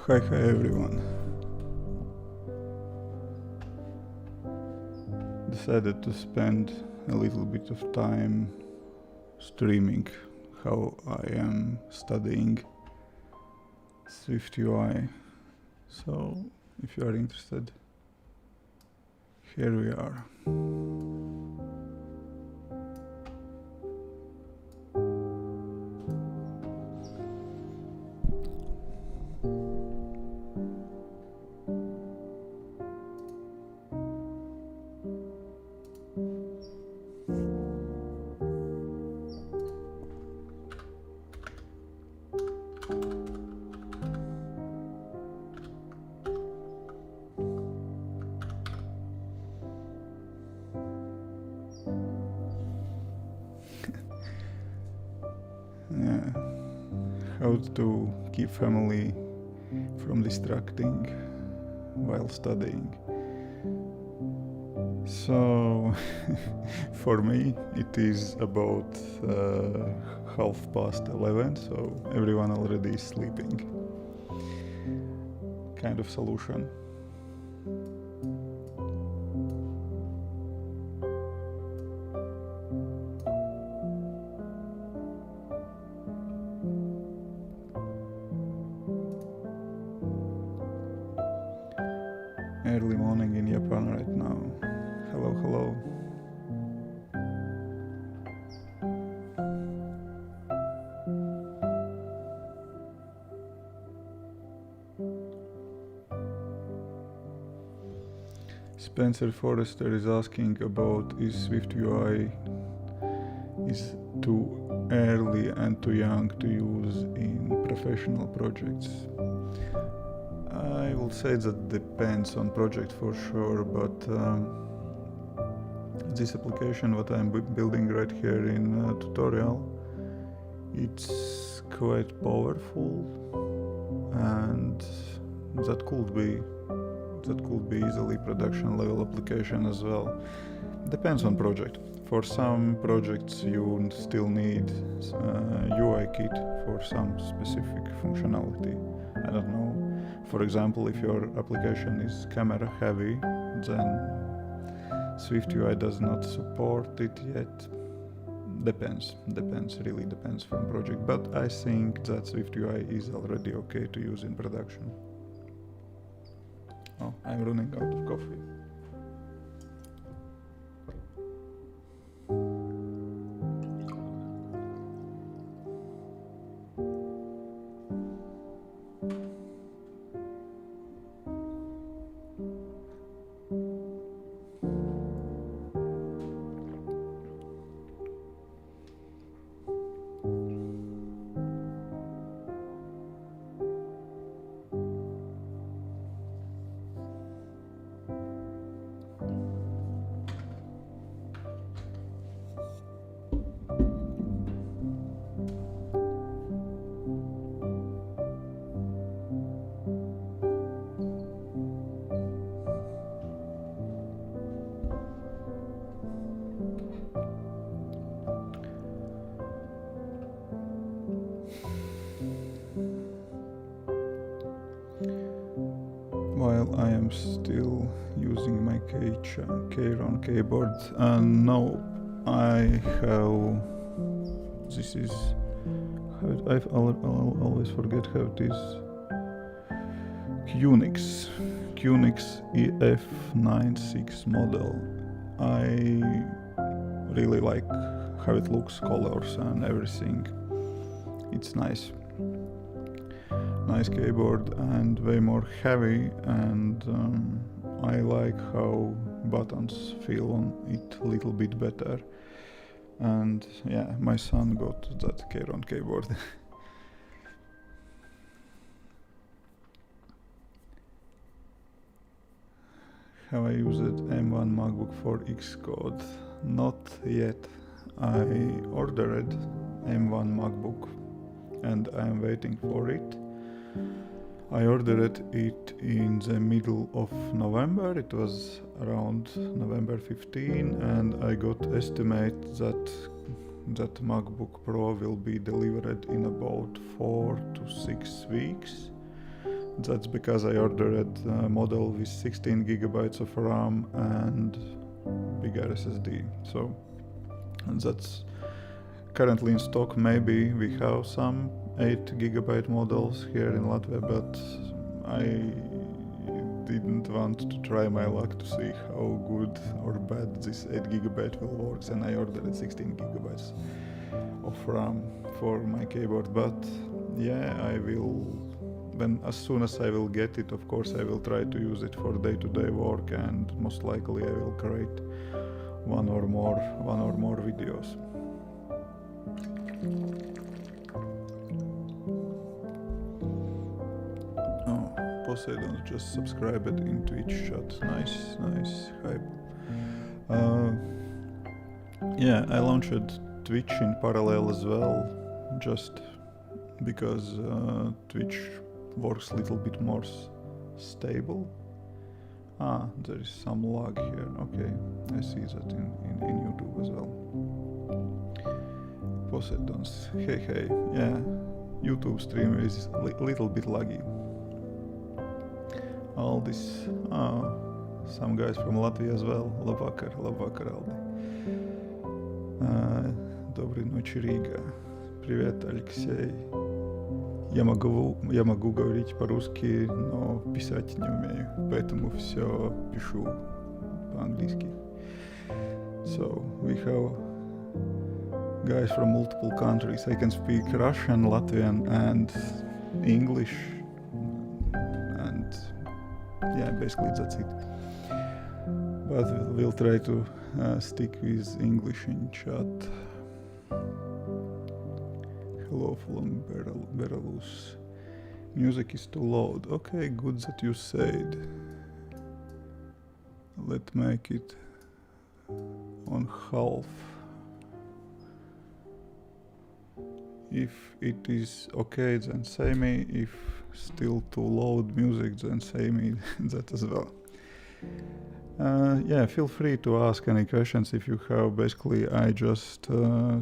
Hi everyone. Decided to spend a little bit of time streaming how I am studying SwiftUI. So if you are interested, here we are. Yeah, how to keep family from distracting while studying. So for me it is about 11:30, so everyone already is sleeping. Kind of solution. Early morning in Japan right now. Hello, hello. Spencer Forrester is asking about is SwiftUI is too early and too young to use in professional projects. I will say that depends on project for sure, but this application what I'm building right here in tutorial, it's quite powerful, and that could be easily production level application as well. Depends on project. For some projects you still need UI kit for some specific functionality. I don't know. For example, if your application is camera heavy, then SwiftUI does not support it yet. Depends, really depends from project. But I think that SwiftUI is already okay to use in production. Oh, I'm running out of coffee. While I am still using my Keyron keyboard, and now I have, this is, I always forget how it is, QNX EF96 model. I really like how it looks, colors and everything. It's nice keyboard and way more heavy, and I like how buttons feel on it a little bit better. And yeah, my son got that Keyron keyboard. Have I used M1 MacBook for Xcode? Not yet. I ordered M1 MacBook and I am waiting for it. I ordered it in the middle of November. It was around November 15, and I got estimate that MacBook Pro will be delivered in about 4 to 6 weeks. That's because I ordered a model with 16 gigabytes of RAM and bigger SSD. So that's currently in stock. Maybe we have some 8 gigabyte models here in Latvia, but I didn't want to try my luck to see how good or bad this 8 gigabyte will work, and I ordered 16 gigabytes of RAM for my keyboard. But yeah, I will, as soon as I will get it, of course I will try to use it for day-to-day work, and most likely I will create one or more videos. Oh, Poseidon just subscribed in Twitch chat. Nice hype. Yeah, I launched Twitch in parallel as well, just because Twitch works a little bit more stable. There is some lag here. Okay, I see that in YouTube as well. Poseidons, hey, yeah, YouTube stream is a little bit laggy. All this, some guys from Latvia as well. Labvakar, Aldi. Доброй ночи, Рига. Привет, Алексей. Я могу говорить по-русски, но писать не умею, поэтому все пишу по-английски. So we have guys from multiple countries. I can speak Russian, Latvian, and English, and yeah, basically that's it. But we'll try to stick with English in chat. Hello from Belarus. Music is too loud. Okay, good that you said. Let's make it on half. If it is okay, then say me. If still too loud music, then say me that as well. Yeah, feel free to ask any questions if you have. Basically, I just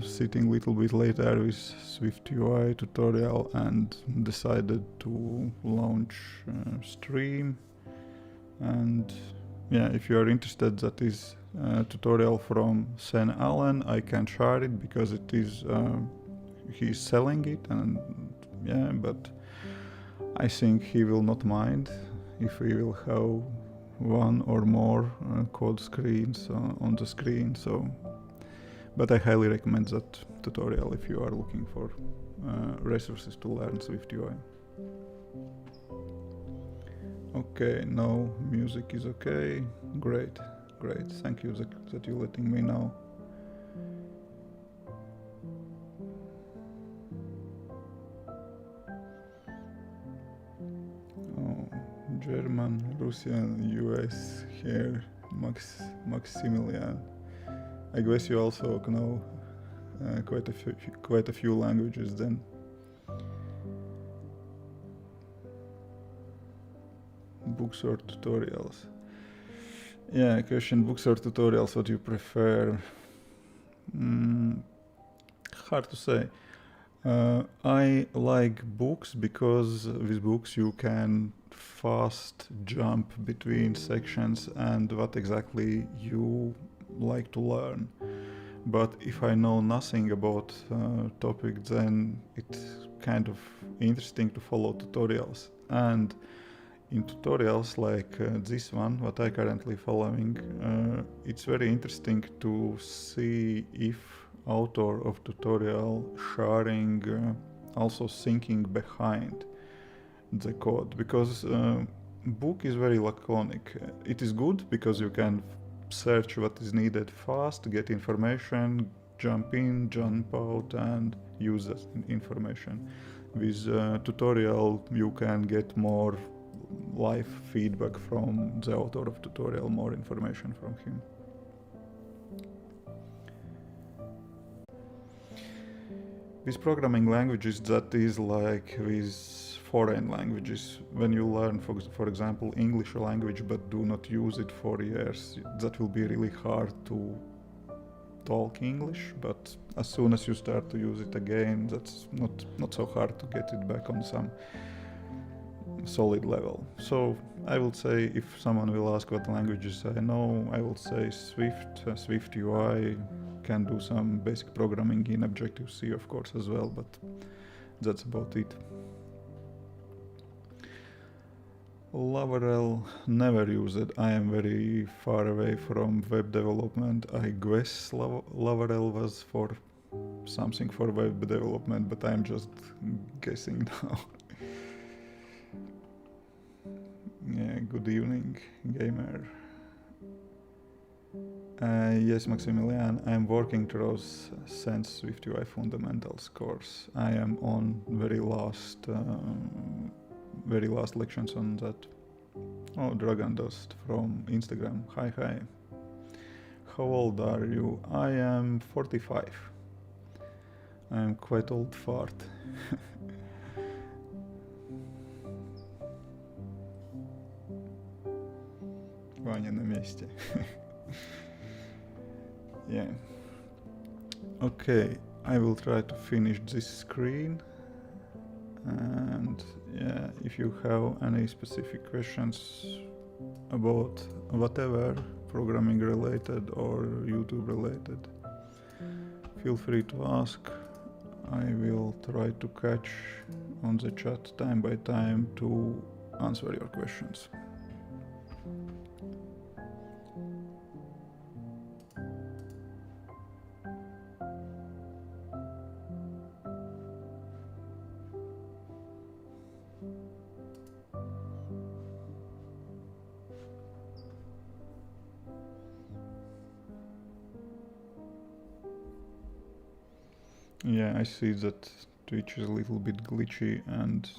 sitting a little bit later with SwiftUI tutorial and decided to launch stream. And yeah, if you are interested, that is a tutorial from Sen Allen. I can share it because it is he's selling it, and yeah, but I think he will not mind if we will have one or more code screens on the screen. So, but I highly recommend that tutorial if you are looking for resources to learn SwiftUI. Okay, no, music is okay. Great. Thank you that you're letting me know. German, Russian, US here, Maximilian. I guess you also know quite a few languages then. Books or tutorials? Yeah, question: books or tutorials? What do you prefer? Hard to say. I like books because with books you can fast jump between sections and what exactly you like to learn. But if I know nothing about topic, then it's kind of interesting to follow tutorials. And in tutorials like this one, what I currently following, it's very interesting to see if author of tutorial sharing also thinking behind the code, because book is very laconic. It is good because you can search what is needed fast, get information, jump in, jump out, and use that information. With tutorial you can get more live feedback from the author of tutorial, more information from him. With programming languages, that is like with foreign languages. When you learn, for example, English language but do not use it for years, that will be really hard to talk English. But as soon as you start to use it again, that's not so hard to get it back on some solid level. So I will say, if someone will ask what languages I know, I will say Swift, SwiftUI, can do some basic programming in Objective-C of course as well, but that's about it. Laravel, never used it. I am very far away from web development. I guess Laravel was for something for web development, but I'm just guessing now. Yeah, good evening, gamer. Yes, Maximilian, I'm working towards Sense SwiftUI Fundamentals course. I am on very last lections on that. Oh, Dragon Dust from Instagram. Hi. How old are you? I am 45. I am quite old fart. Ваня на месте. Yeah. Okay, I will try to finish this screen. And yeah, if you have any specific questions about whatever programming related or YouTube related, feel free to ask. I will try to catch on the chat time by time to answer your questions. Yeah, I see that Twitch is a little bit glitchy, and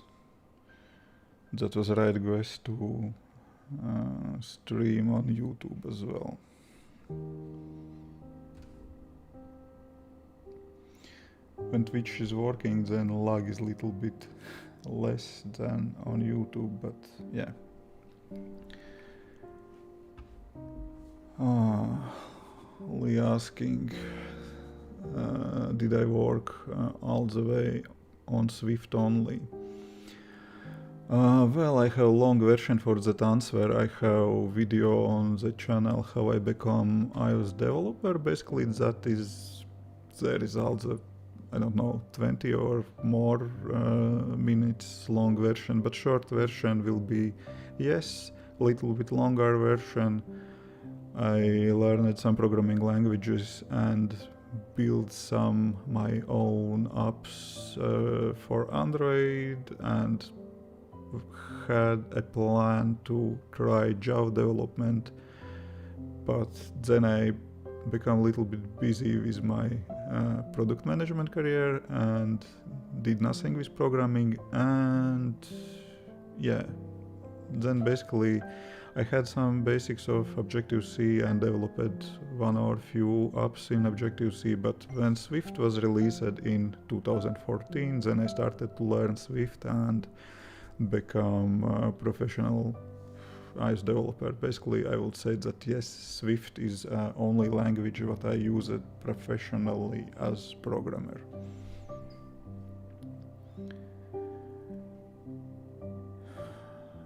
that was right guess to stream on YouTube as well. When Twitch is working, then lag is a little bit less than on YouTube, but yeah. Lee asking, did I work all the way on Swift only? Well, I have a long version for that answer. I have video on the channel how I become iOS developer. Basically, that is the result of, I don't know, 20 or more minutes long version, but short version will be, yes, a little bit longer version. I learned some programming languages and built some my own apps for Android, and had a plan to try Java development, but then I became a little bit busy with my product management career and did nothing with programming. And yeah, then basically I had some basics of Objective-C and developed one or few apps in Objective-C, but when Swift was released in 2014, then I started to learn Swift and become a professional iOS developer. Basically, I would say that yes, Swift is only language that I use it professionally as programmer.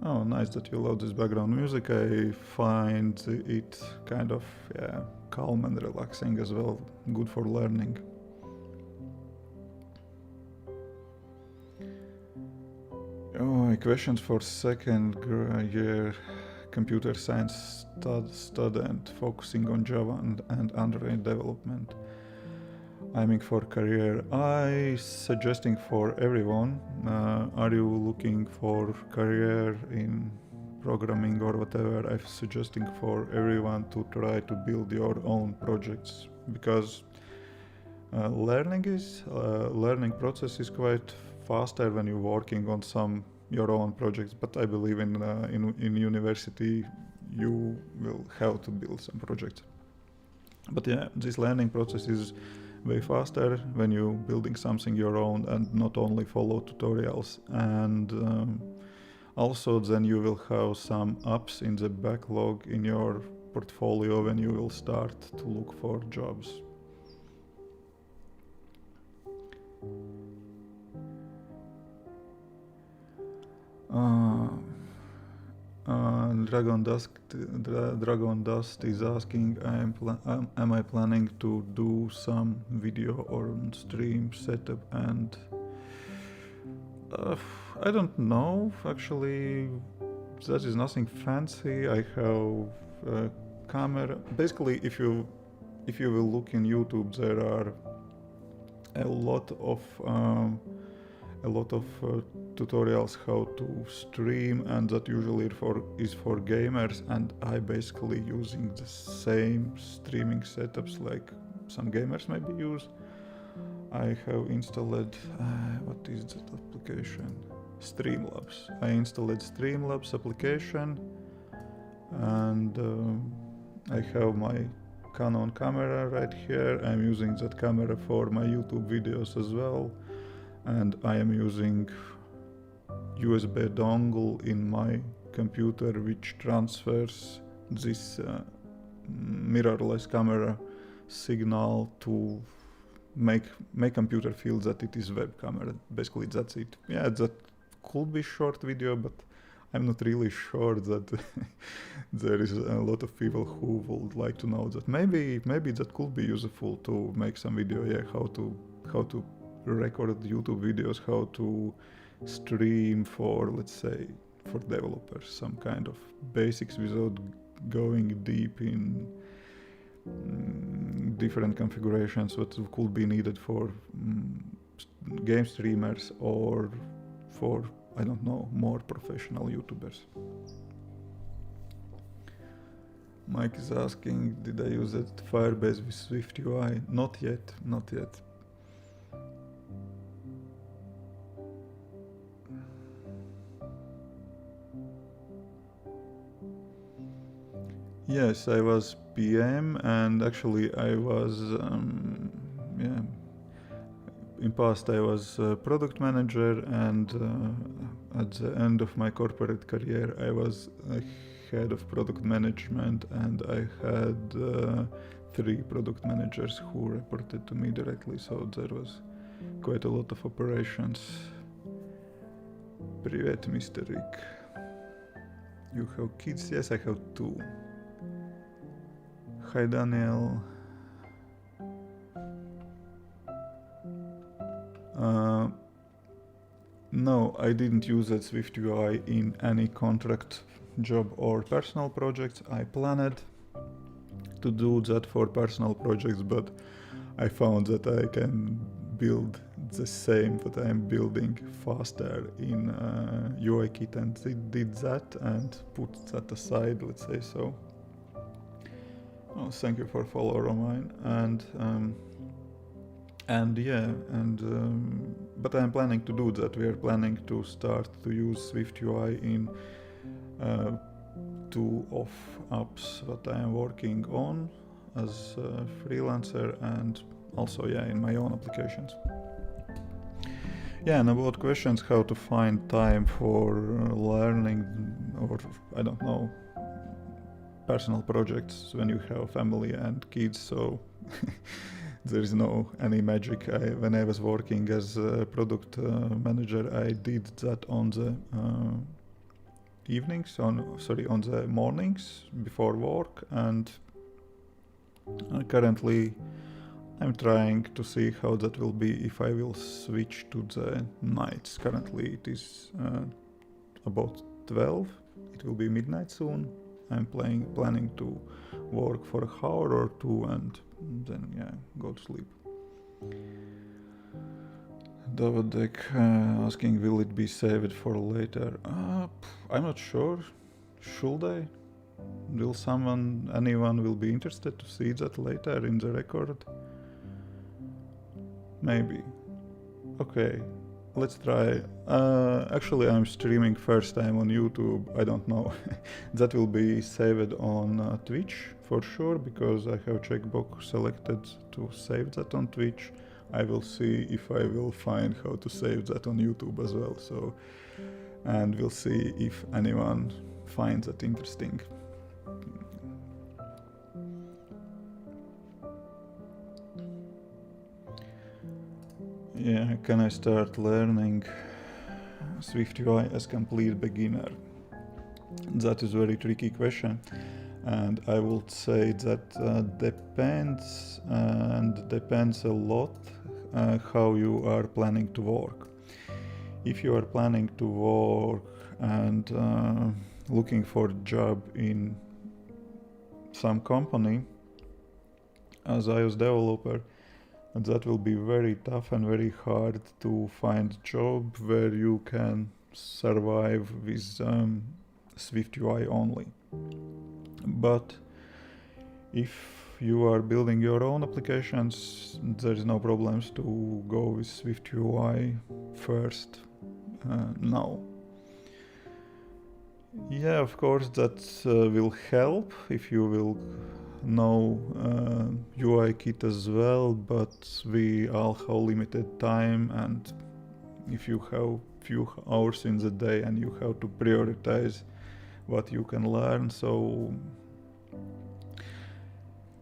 Oh, nice that you love this background music. I find it kind of calm and relaxing as well, good for learning. Oh, questions for second year computer science student focusing on Java and Android development. Aiming for career. I suggesting for everyone. Are you looking for career in programming or whatever? I'm suggesting for everyone to try to build your own projects, because learning process is quite faster when you're working on your own projects. But I believe in university you will have to build some projects. But yeah, this learning process is way faster when you're building something your own and not only follow tutorials. And also then you will have some apps in the backlog in your portfolio when you will start to look for jobs. Uh, Dragon Dust is asking, am I planning to do some video or stream setup? And I don't know. Actually, that is nothing fancy. I have a camera. Basically, if you will look in YouTube, there are a lot of tutorials how to stream, and that usually is for gamers, and I basically using the same streaming setups like some gamers maybe use. I have installed what is that application? Streamlabs. I installed Streamlabs application, and I have my Canon camera right here. I'm using that camera for my YouTube videos as well, and I am using USB dongle in my computer which transfers this mirrorless camera signal to make computer feel that it is web camera. Basically that's it. Yeah, that could be short video, but I'm not really sure that there is a lot of people who would like to know that. Maybe that could be useful to make some video. Yeah, how to record YouTube videos, how to stream for, let's say, for developers, some kind of basics without going deep in different configurations what could be needed for game streamers or for, I don't know, more professional YouTubers. Mike is asking, did I use it Firebase with SwiftUI? Not yet. Yes, I was PM, and actually I was, in past I was product manager, and at the end of my corporate career I was head of product management, and I had 3 product managers who reported to me directly, so there was quite a lot of operations. Привет, Mr. Rick. You have kids? Yes, I have 2. Hi, Daniel. No, I didn't use that SwiftUI in any contract job or personal projects. I planned to do that for personal projects, but I found that I can build the same that I'm building faster in UIKit, and it did that and put that aside, let's say so. Oh, thank you for follow, Romain. But I'm planning to do that. We are planning to start to use SwiftUI in 2 of apps that I am working on as a freelancer, and also in my own applications. And about questions how to find time for learning or, I don't know, personal projects when you have family and kids, so there is no any magic. When I was working as a product manager, I did that on the on the mornings before work, and currently I'm trying to see how that will be if I will switch to the nights. Currently it is about 12, it will be midnight soon. I'm planning to work for an hour or 2 and then go to sleep. Davodek asking, will it be saved for later? I'm not sure. Should I? Will anyone will be interested to see that later in the record? Maybe. Okay, let's try. Actually, I'm streaming first time on YouTube. I don't know. That will be saved on Twitch for sure, because I have checkbox selected to save that on Twitch. I will see if I will find how to save that on YouTube as well. So, and we'll see if anyone finds that interesting. Yeah, can I start learning? SwiftUI as complete beginner? That is a very tricky question, and I would say that depends a lot how you are planning to work. If you are planning to work and looking for a job in some company as iOS developer, that will be very tough and very hard to find a job where you can survive with SwiftUI only. But if you are building your own applications, there is no problems to go with SwiftUI first now. Yeah, of course, that will help if you will know UI kit as well, but we all have limited time, and if you have few hours in the day and you have to prioritize what you can learn, so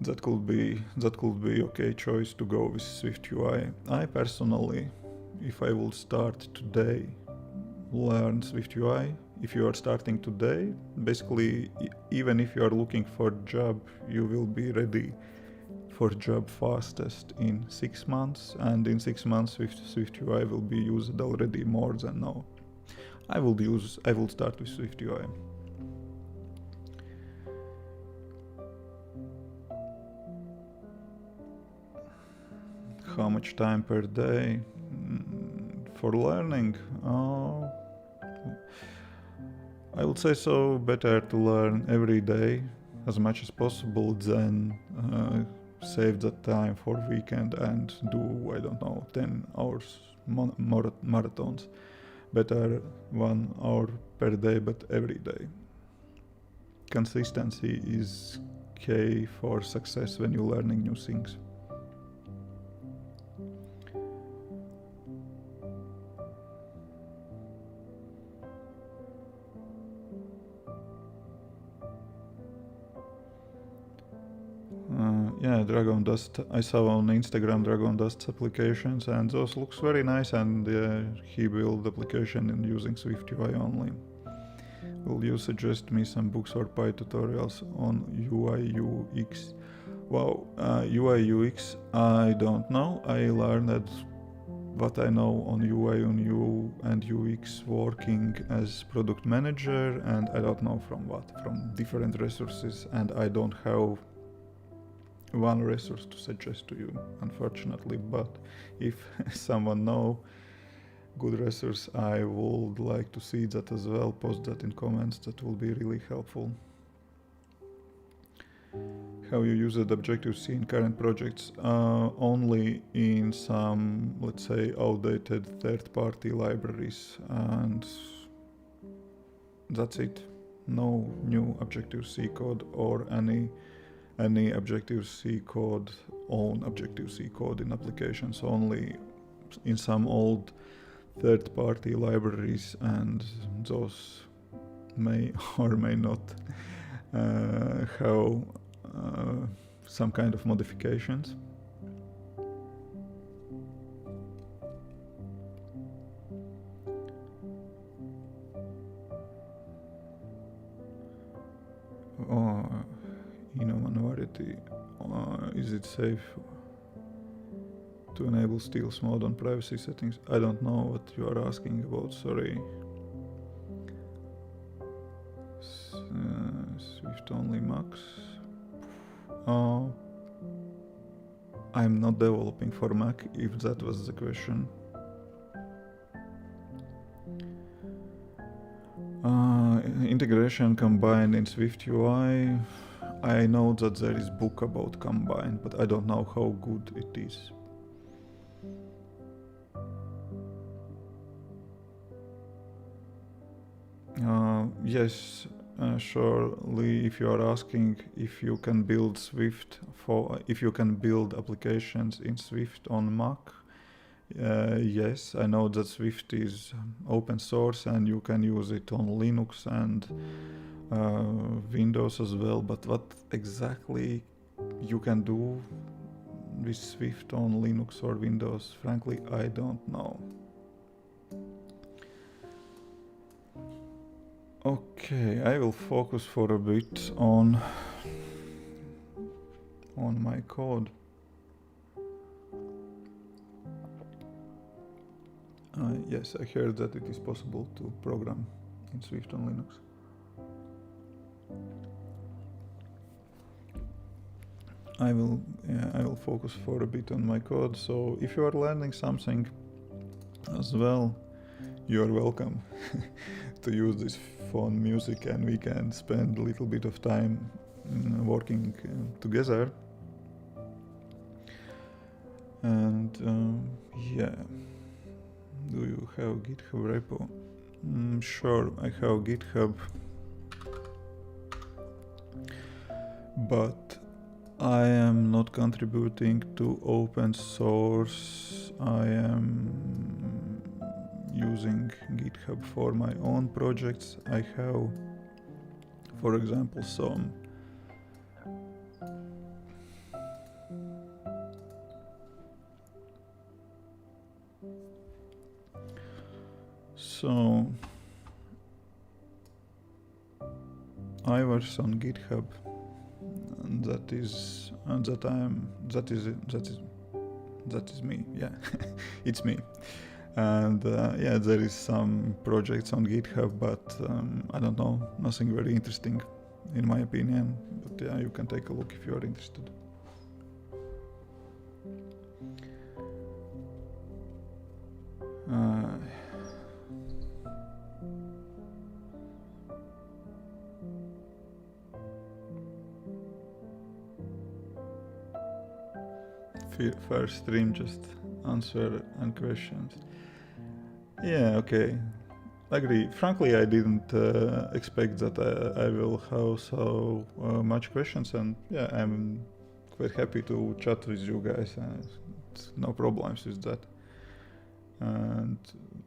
that could be okay choice to go with SwiftUI. I personally, if I will start today, learn SwiftUI. If you are starting today, basically, even if you are looking for a job, you will be ready for job fastest in 6 months, and in 6 months SwiftUI will be used already more than now. I will start with SwiftUI. How much time per day for learning? I would say so better to learn every day as much as possible than save that time for weekend and do, I don't know, 10 hours marathons. Better 1 hour per day, but every day. Consistency is key for success when you're learning new things. Yeah, Dragon Dust. I saw on Instagram Dragon Dust applications, and those looks very nice. And he built application in using SwiftUI only. Will you suggest me some books or Py tutorials on UI UX? Wow, UI UX. I don't know. I learned what I know on UI and UX working as product manager, and I don't know from what, from different resources, and I don't have one resource to suggest to you, unfortunately, but if someone know good resource, I would like to see that as well. Post that in comments, that will be really helpful. How you use Objective-C in current projects? Only in some, let's say, outdated third-party libraries, and that's it. No new Objective-C code or any Objective-C code, own Objective-C code in applications, only in some old third-party libraries, and those may or may not have some kind of modifications. Is it safe to enable stealth mode on privacy settings? I don't know what you are asking about, sorry. Swift only Max. I'm not developing for Mac, if that was the question. Integration combined in SwiftUI. I know that there is book about combine, but I don't know how good it is. Yes, surely. If you are asking if you can build if you can build applications in Swift on Mac, yes, I know that Swift is open source and you can use it on Linux and Windows as well, but what exactly you can do with Swift on Linux or Windows, frankly, I don't know. Okay, I will focus for a bit on my code. Yes, I heard that it is possible to program in Swift on Linux. I will focus for a bit on my code. So if you are learning something as well, you are welcome to use this phone music, and we can spend a little bit of time working together. And yeah, do you have GitHub repo? Sure, I have GitHub, but I am not contributing to open source. I am using GitHub for my own projects. I have, for example, some I was on GitHub, and that is me. Yeah, it's me. And yeah, there is some projects on GitHub, but I don't know, nothing very interesting in my opinion. But yeah, you can take a look if you are interested. First stream, just answer and questions. Yeah, okay. Agree. Frankly, I didn't expect that I will have so much questions, and yeah, I'm quite happy to chat with you guys. No problems with that. And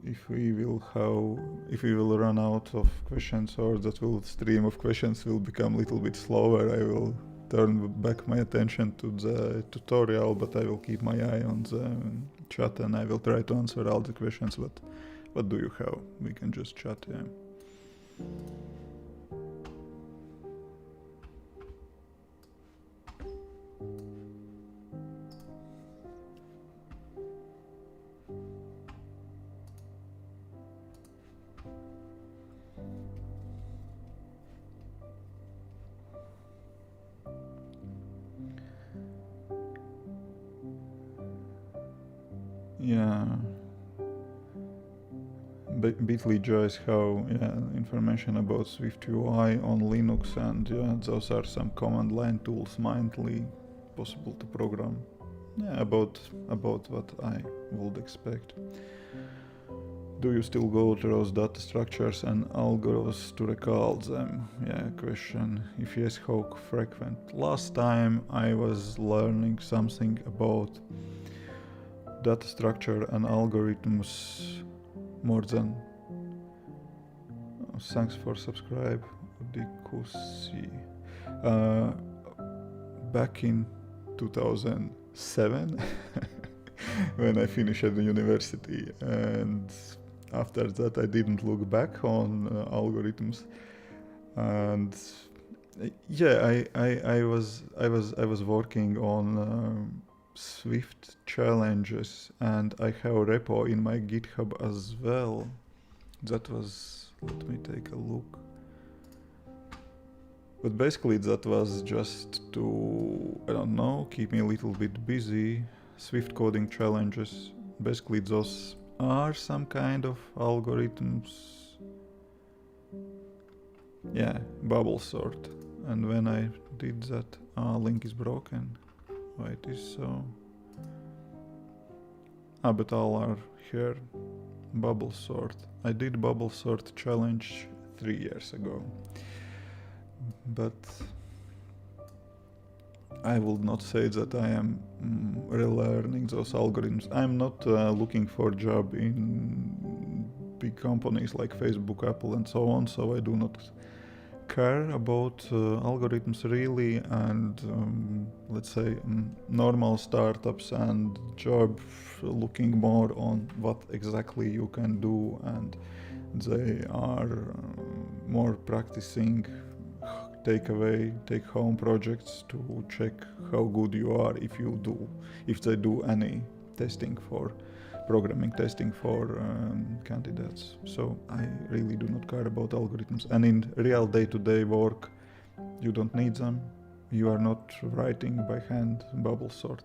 if we will run out of questions, or that stream of questions will become a little bit slower, I will turn back my attention to the tutorial, but I will keep my eye on the chat, and I will try to answer all the questions. But what do you have? We can just chat, yeah. Yeah. Bitly Joyce have information about SwiftUI on Linux, and yeah, those are some command line tools mildly possible to program. Yeah, about what I would expect. Do you still go through those data structures and algorithms to recall them? Yeah, question. If yes, how frequent? Last time I was learning something about data structure and algorithms more than. Thanks for subscribe, Dikusi. Back in 2007, when I finished the university, and after that I didn't look back on algorithms. And yeah, I was working on Swift challenges, and I have a repo in my GitHub as well. That was, let me take a look. But basically that was just to, I don't know, keep me a little bit busy. Swift coding challenges, basically those are some kind of algorithms. Yeah, bubble sort. And when I did that, link is broken. Why it is so? But all are here. Bubble sort. I did bubble sort challenge 3 years ago. But I would not say that I am relearning those algorithms. I'm not looking for a job in big companies like Facebook, Apple, and so on, so I do not care about algorithms really, and let's say normal startups and job looking more on what exactly you can do and They are more practicing take home projects to check how good you are if they do any testing for programming testing for candidates. So I really do not care about algorithms, and in real day-to-day work you don't need them. You are not writing by hand bubble sort.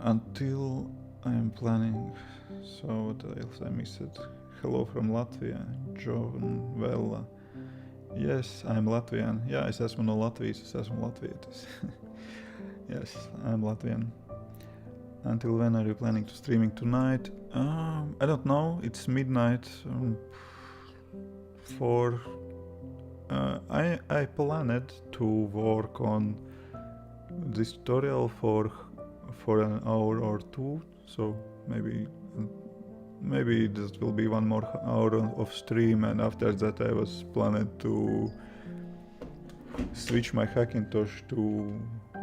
Until I'm planning. So what else I missed? Hello from Latvia, John Vella. Yes, I'm Latvian. Jā, es esmu no Latvijas, es esmu latvietis. Yes, I'm Latvian. Until when are you planning to streaming tonight? I don't know. It's midnight. I planned to work on this tutorial for an hour or two. So maybe this will be 1 more hour of stream, and after that I was planning to switch my Hackintosh to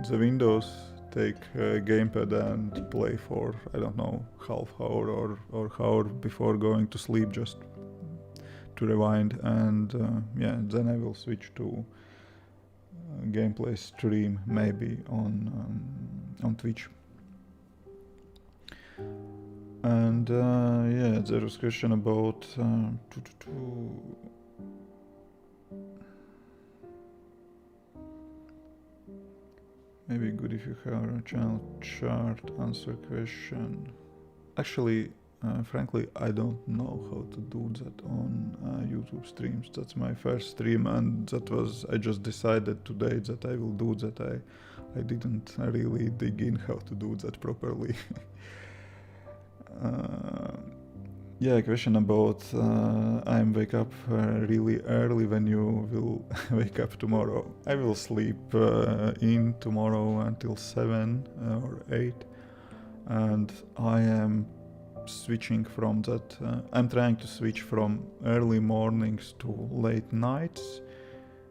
the Windows, take a gamepad and play for, I don't know, half hour or hour before going to sleep, just to rewind, and then I will switch to gameplay stream, maybe on Twitch. And there was a question about maybe good if you have a channel chart answer question. Actually, frankly, I don't know how to do that on YouTube streams. That's my first stream, and I just decided today that I will do that. I didn't really dig in how to do that properly. Question about I'm wake up really early when you will wake up tomorrow. I will sleep in tomorrow until 7 or 8, and I am switching from that. I'm trying to switch from early mornings to late nights,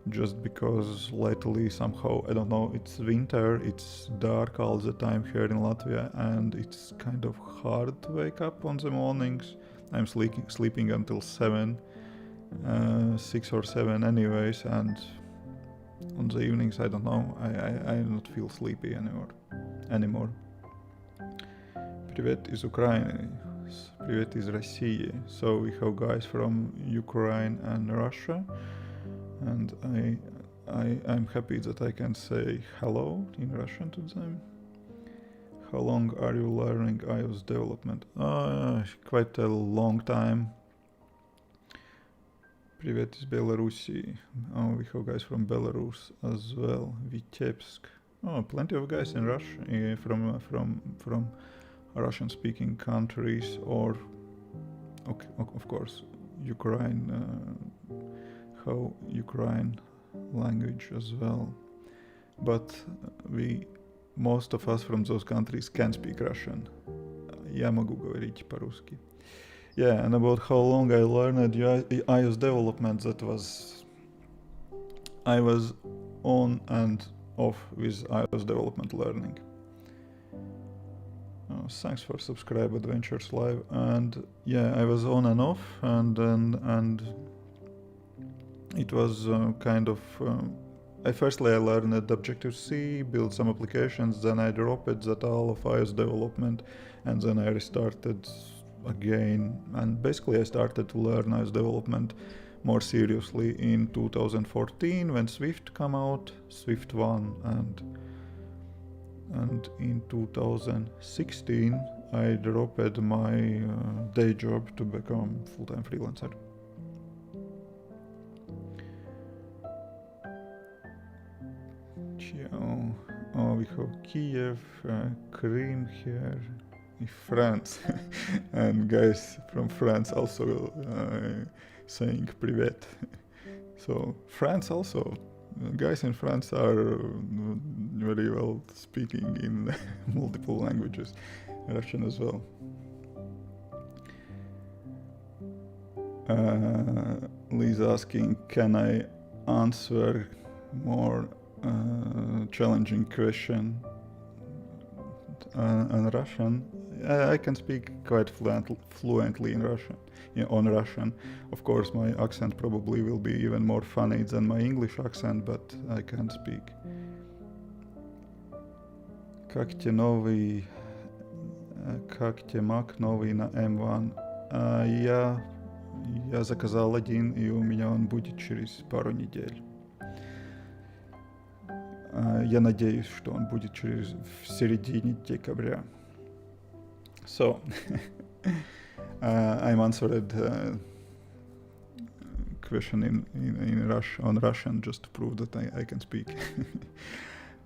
just because lately somehow, I don't know, it's winter, it's dark all the time here in Latvia, and it's kind of hard to wake up on the mornings. I'm sleeping until 7, 6 or 7 anyways, and on the evenings, I don't know, I don't feel sleepy anymore. Привет из Украины, привет из России. So we have guys from Ukraine and Russia, and I'm happy that I can say hello in Russian to them. How long are you learning iOS development? Quite a long time. Привет из Беларуси. We have guys from Belarus as well. Vitebsk. Plenty of guys in Russia, from Russian-speaking countries, or of course Ukraine. How Ukraine language as well. But most of us from those countries can speak Russian. Я могу говорить по-русски. Yeah, and about how long I learned iOS development, I was on and off with iOS development learning. Thanks for subscribe Adventures Live, and I was on and off, and it was kind of I learned Objective-C, built some applications, then I dropped that all of iOS development, and then I restarted again, and basically I started to learn iOS development more seriously in 2014 when Swift came out, Swift 1, and in 2016 I dropped my day job to become full-time freelancer. We have Kiev, Krim here, France, and guys from France also saying привет. So France also, guys in France are very well speaking in multiple languages, Russian as well. Liz asking, can I answer more challenging question and Russian. I can speak quite fluently in Russian. On Russian. Of course, my accent probably will be even more funny than my English accent, but I can speak. Как тебе Mac новый на M1? Я заказал один, и у меня он будет через пару недель. Я надеюсь, что он будет в середине декабря. So, I'm answered question on Russian just to prove that I can speak.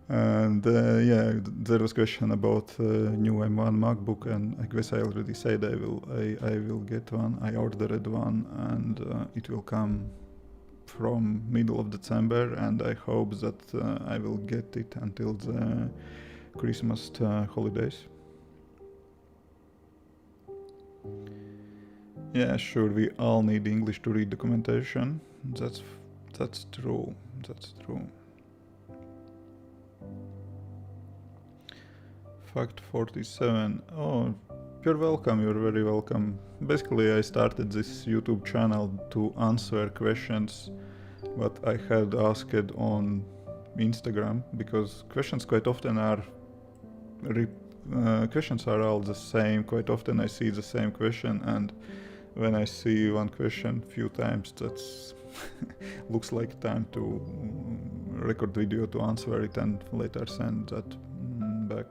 And there was question about new M1 MacBook, and I guess I already said I will get one. I ordered one, and it will come from middle of December, and I hope that I will get it until the Christmas holidays. Yeah, sure, we all need English to read documentation. That's true. That's true. Fact 47. Oh, you're welcome, you're very welcome. Basically, I started this YouTube channel to answer questions what I had asked on Instagram, because questions quite often are questions are all the same. Quite often I see the same question, and when I see one question few times, that's looks like time to record video to answer it and later send that back.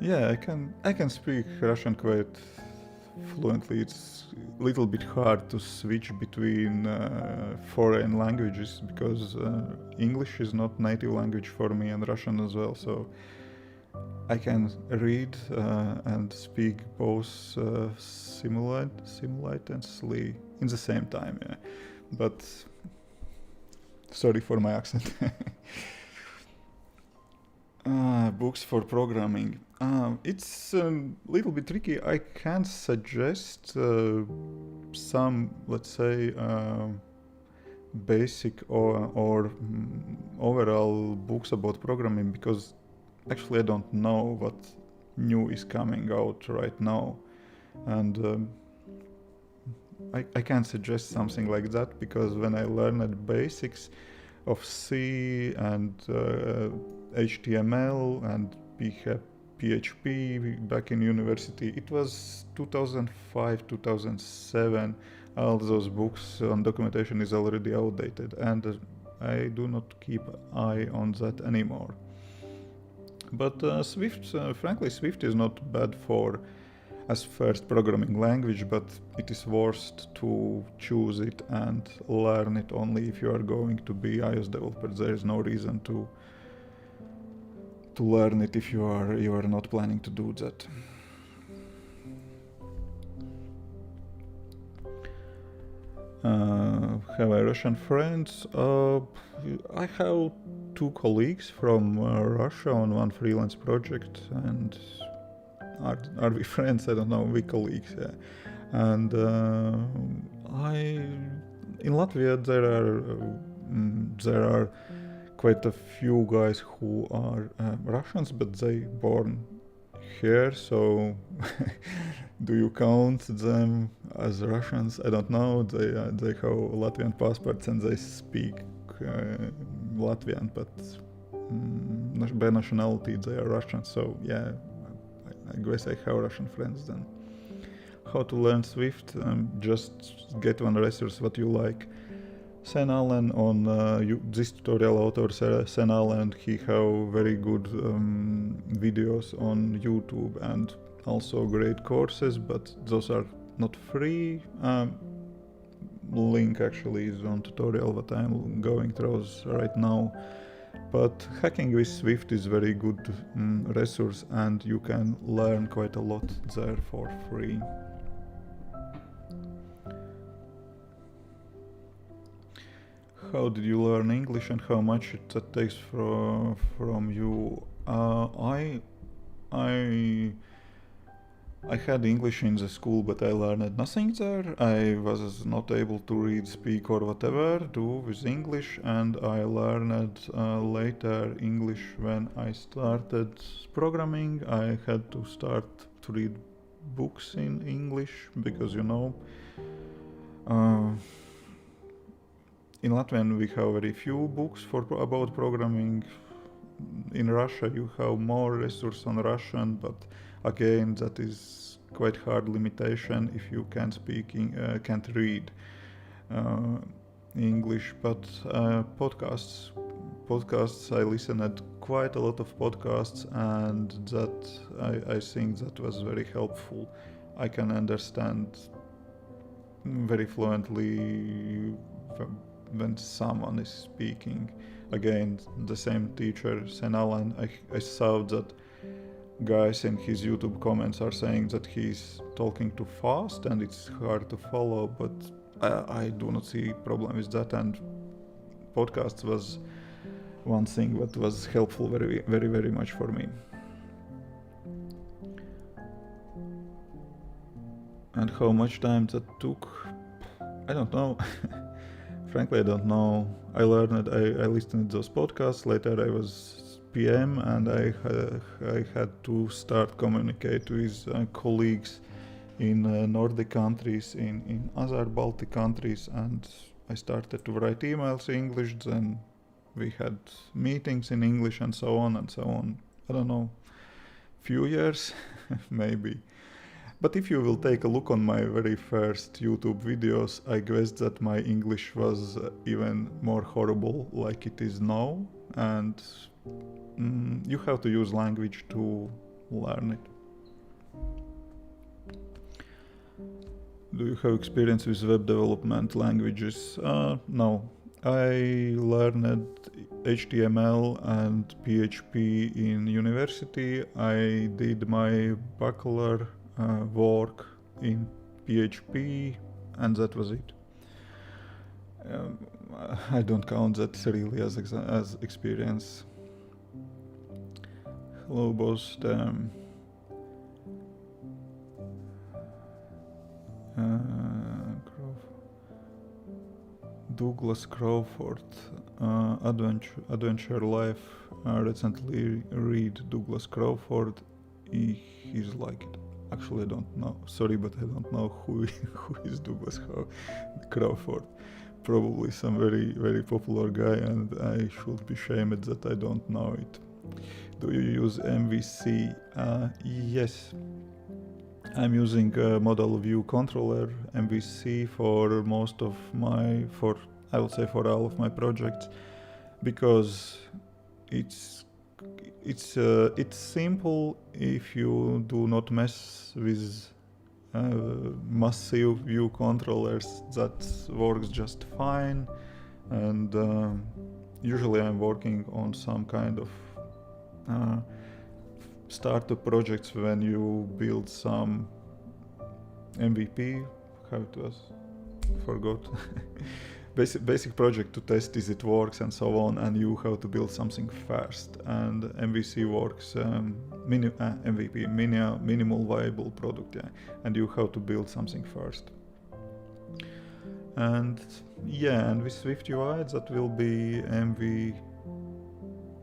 Yeah, I can speak Russian quite fluently. It's a little bit hard to switch between foreign languages, because English is not native language for me, and Russian as well. So I can read and speak both simultaneously in the same time. Yeah, but sorry for my accent. Books for programming. It's a little bit tricky. I can suggest some, let's say, basic or overall books about programming, because actually I don't know what new is coming out right now, and I can't suggest something like that, because when I learned basics of C and HTML and PHP back in university, it was 2005, 2007. All those books on documentation is already outdated, and I do not keep eye on that anymore. But Swift, frankly, Swift is not bad for as first programming language, but it is worth to choose it and learn it only if you are going to be iOS developer. There is no reason to learn it if you are not planning to do that. Have I Russian friends? I have 2 colleagues from Russia on one freelance project, and are we friends? I don't know. We colleagues, yeah. And in Latvia there are quite a few guys who are Russians, but they born here. So do you count them as Russians? I don't know. They have Latvian passports and they speak Latvian, but by nationality they are Russian. So yeah, I guess I have Russian friends then. How to learn Swift? Just get one resource what you like. Sen Allen on this tutorial author Sen Allen, he have very good videos on YouTube and also great courses, but those are not free. Link actually is on tutorial that I'm going through right now. But hacking with Swift is very good resource, and you can learn quite a lot there for free. How did you learn English and how much it takes from you? I had English in the school, but I learned nothing there. I was not able to read, speak, or whatever do with English, and I learned later English when I started programming. I had to start to read books in English because uh, in Latvian we have very few books about programming. In Russia you have more resources on Russian, but again that is quite hard limitation if you can't read uh, English. But podcasts I listened quite a lot of podcasts, and that I think that was very helpful. I can understand very fluently when someone is speaking. Again, the same teacher, Senal, and I saw that guys in his YouTube comments are saying that he's talking too fast and it's hard to follow, but I do not see problem with that, and podcasts was one thing that was helpful very, very, very much for me. And how much time that took, I don't know. Frankly, I don't know. I listened to those podcasts. Later, I was PM, and I had to start communicate with colleagues in Nordic countries, in other Baltic countries, and I started to write emails in English. Then we had meetings in English, and so on and so on. I don't know, few years, maybe. But if you will take a look on my very first YouTube videos, I guess that my English was even more horrible like it is now, and you have to use language to learn it. Do you have experience with web development languages? No. I learned HTML and PHP in university. I did my bachelor work in PHP, and that was it. I don't count that really as experience. Hello, boss. Douglas Crawford, Adventure Life. Recently read Douglas Crawford. He's like it. Actually, I don't know. Sorry, but I don't know who is Douglas Crawford. Probably some very, very popular guy, and I should be ashamed that I don't know it. Do you use MVC? Yes. I'm using a model view controller, MVC, for most of I would say for all of my projects, because it's simple if you do not mess with massive view controllers. That works just fine, and usually I'm working on some kind of startup projects when you build some MVP. How it was? Forgot. Basic project to test if it works and so on, and you have to build something fast, and MVC works MVP, minimal viable product, yeah, and you have to build something first. And with SwiftUI that will be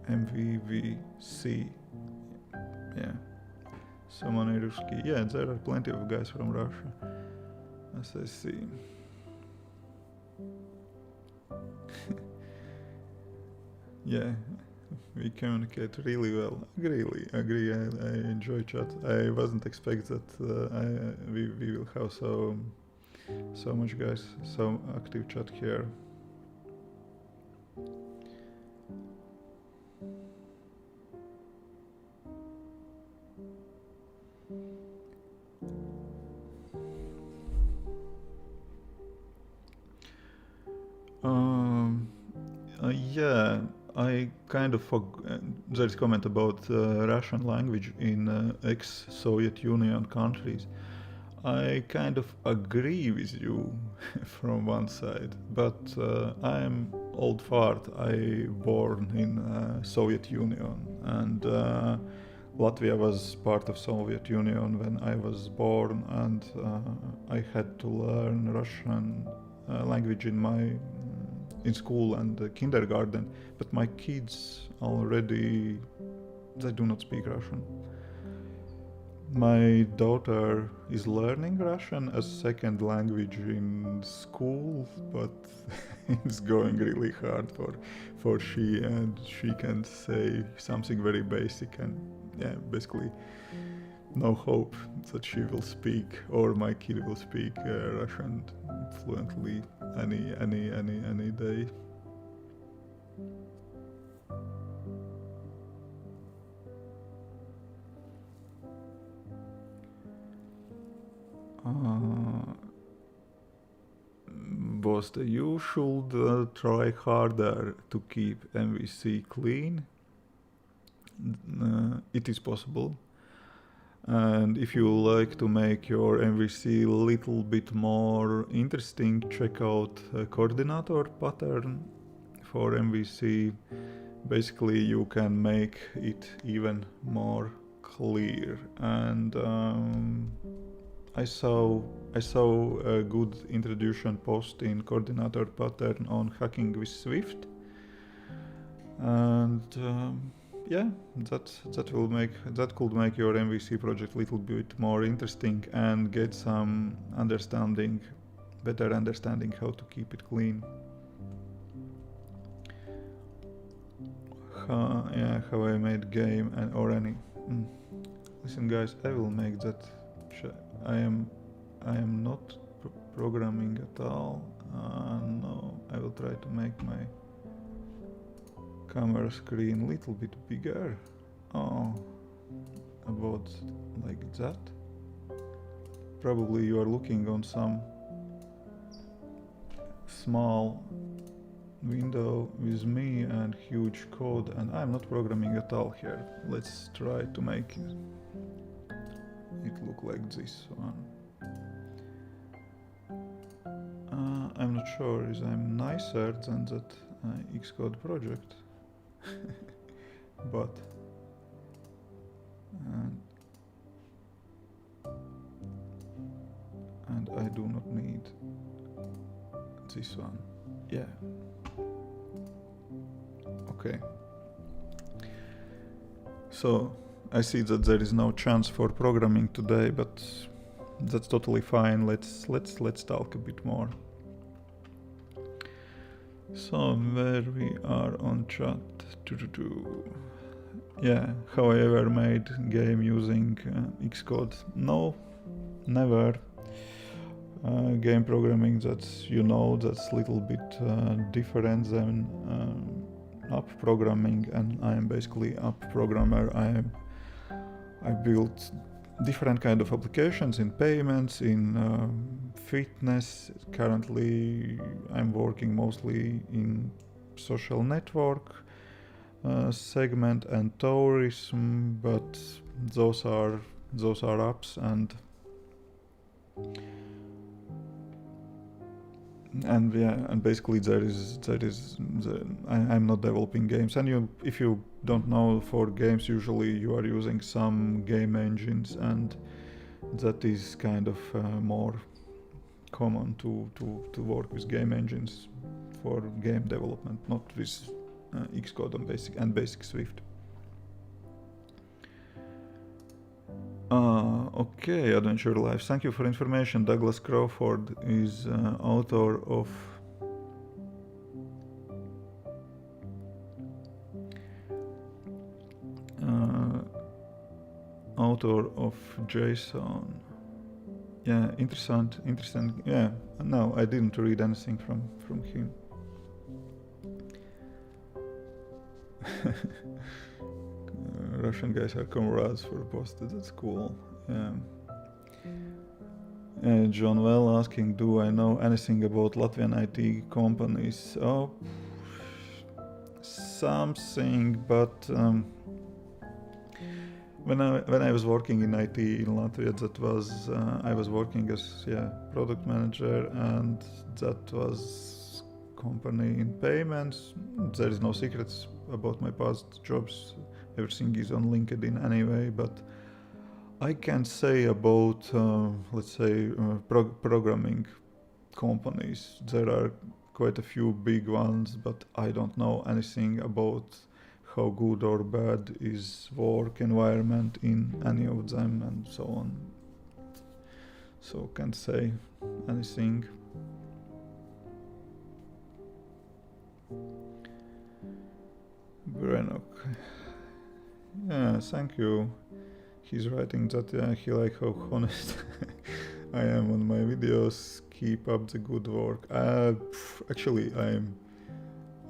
MVVC, yeah. Someone Ruski, yeah, there are plenty of guys from Russia, as I see. Yeah, we communicate really well. Agree. I enjoy chat. I wasn't expect that we will have so much guys, so active chat here. Yeah, I kind of there's comment about Russian language in ex-Soviet Union countries. I kind of agree with you from one side, but I'm old fart. I born in Soviet Union, and Latvia was part of Soviet Union when I was born, and I had to learn Russian language in school and kindergarten. But my kids already, they do not speak Russian. My daughter is learning Russian as second language in school, but it's going really hard for she, and she can say something very basic, and yeah, basically no hope that she will speak or my kid will speak Russian fluently any day. Bosta, you should try harder to keep MVC clean. It is possible. And if you like to make your MVC a little bit more interesting, check out a coordinator pattern for MVC. Basically, you can make it even more clear. And I saw a good introduction post in coordinator pattern on hacking with Swift, and yeah, that could make your MVC project a little bit more interesting and get some better understanding how to keep it clean. How I made game or any. Listen, guys, I will make that. I am not programming at all. No, I will try to make my camera screen a little bit bigger. Oh, about like that. Probably you are looking on some small window with me and huge code, and I'm not programming at all here. Let's try to make it look like this one. I'm not sure if I'm nicer than that Xcode project, but and I do not need this one. Yeah. Okay. So I see that there is no chance for programming today, but that's totally fine. Let's talk a bit more. So where we are on chat. Yeah, how I ever made game using Xcode? No, never. Game programming, that's a little bit different than app programming, and I am basically app programmer. I built different kind of applications in payments, in fitness. Currently, I'm working mostly in social network segment and tourism, but those are apps, and basically I'm not developing games. And if you don't know, for games usually you are using some game engines, and that is kind of more common to work with game engines for game development, not with Xcode and basic Swift. Okay, Adventure Life. Thank you for information. Douglas Crawford is author of JSON. Yeah, interesting. Yeah, no, I didn't read anything from him. Russian guys are comrades for posted. That's cool. Yeah. John Well asking, do I know anything about Latvian IT companies? Oh, something, but when I was working in IT in Latvia, that was I was working as product manager, and that was company in payments. There is no secrets about my past jobs everything is on LinkedIn anyway, but I can say about, let's say, programming companies. There are quite a few big ones, but I don't know anything about how good or bad is work environment in any of them and so on. So can't say anything. Brenok. Yeah, thank you. He's writing that he like how honest I am on my videos. Keep up the good work. Actually, I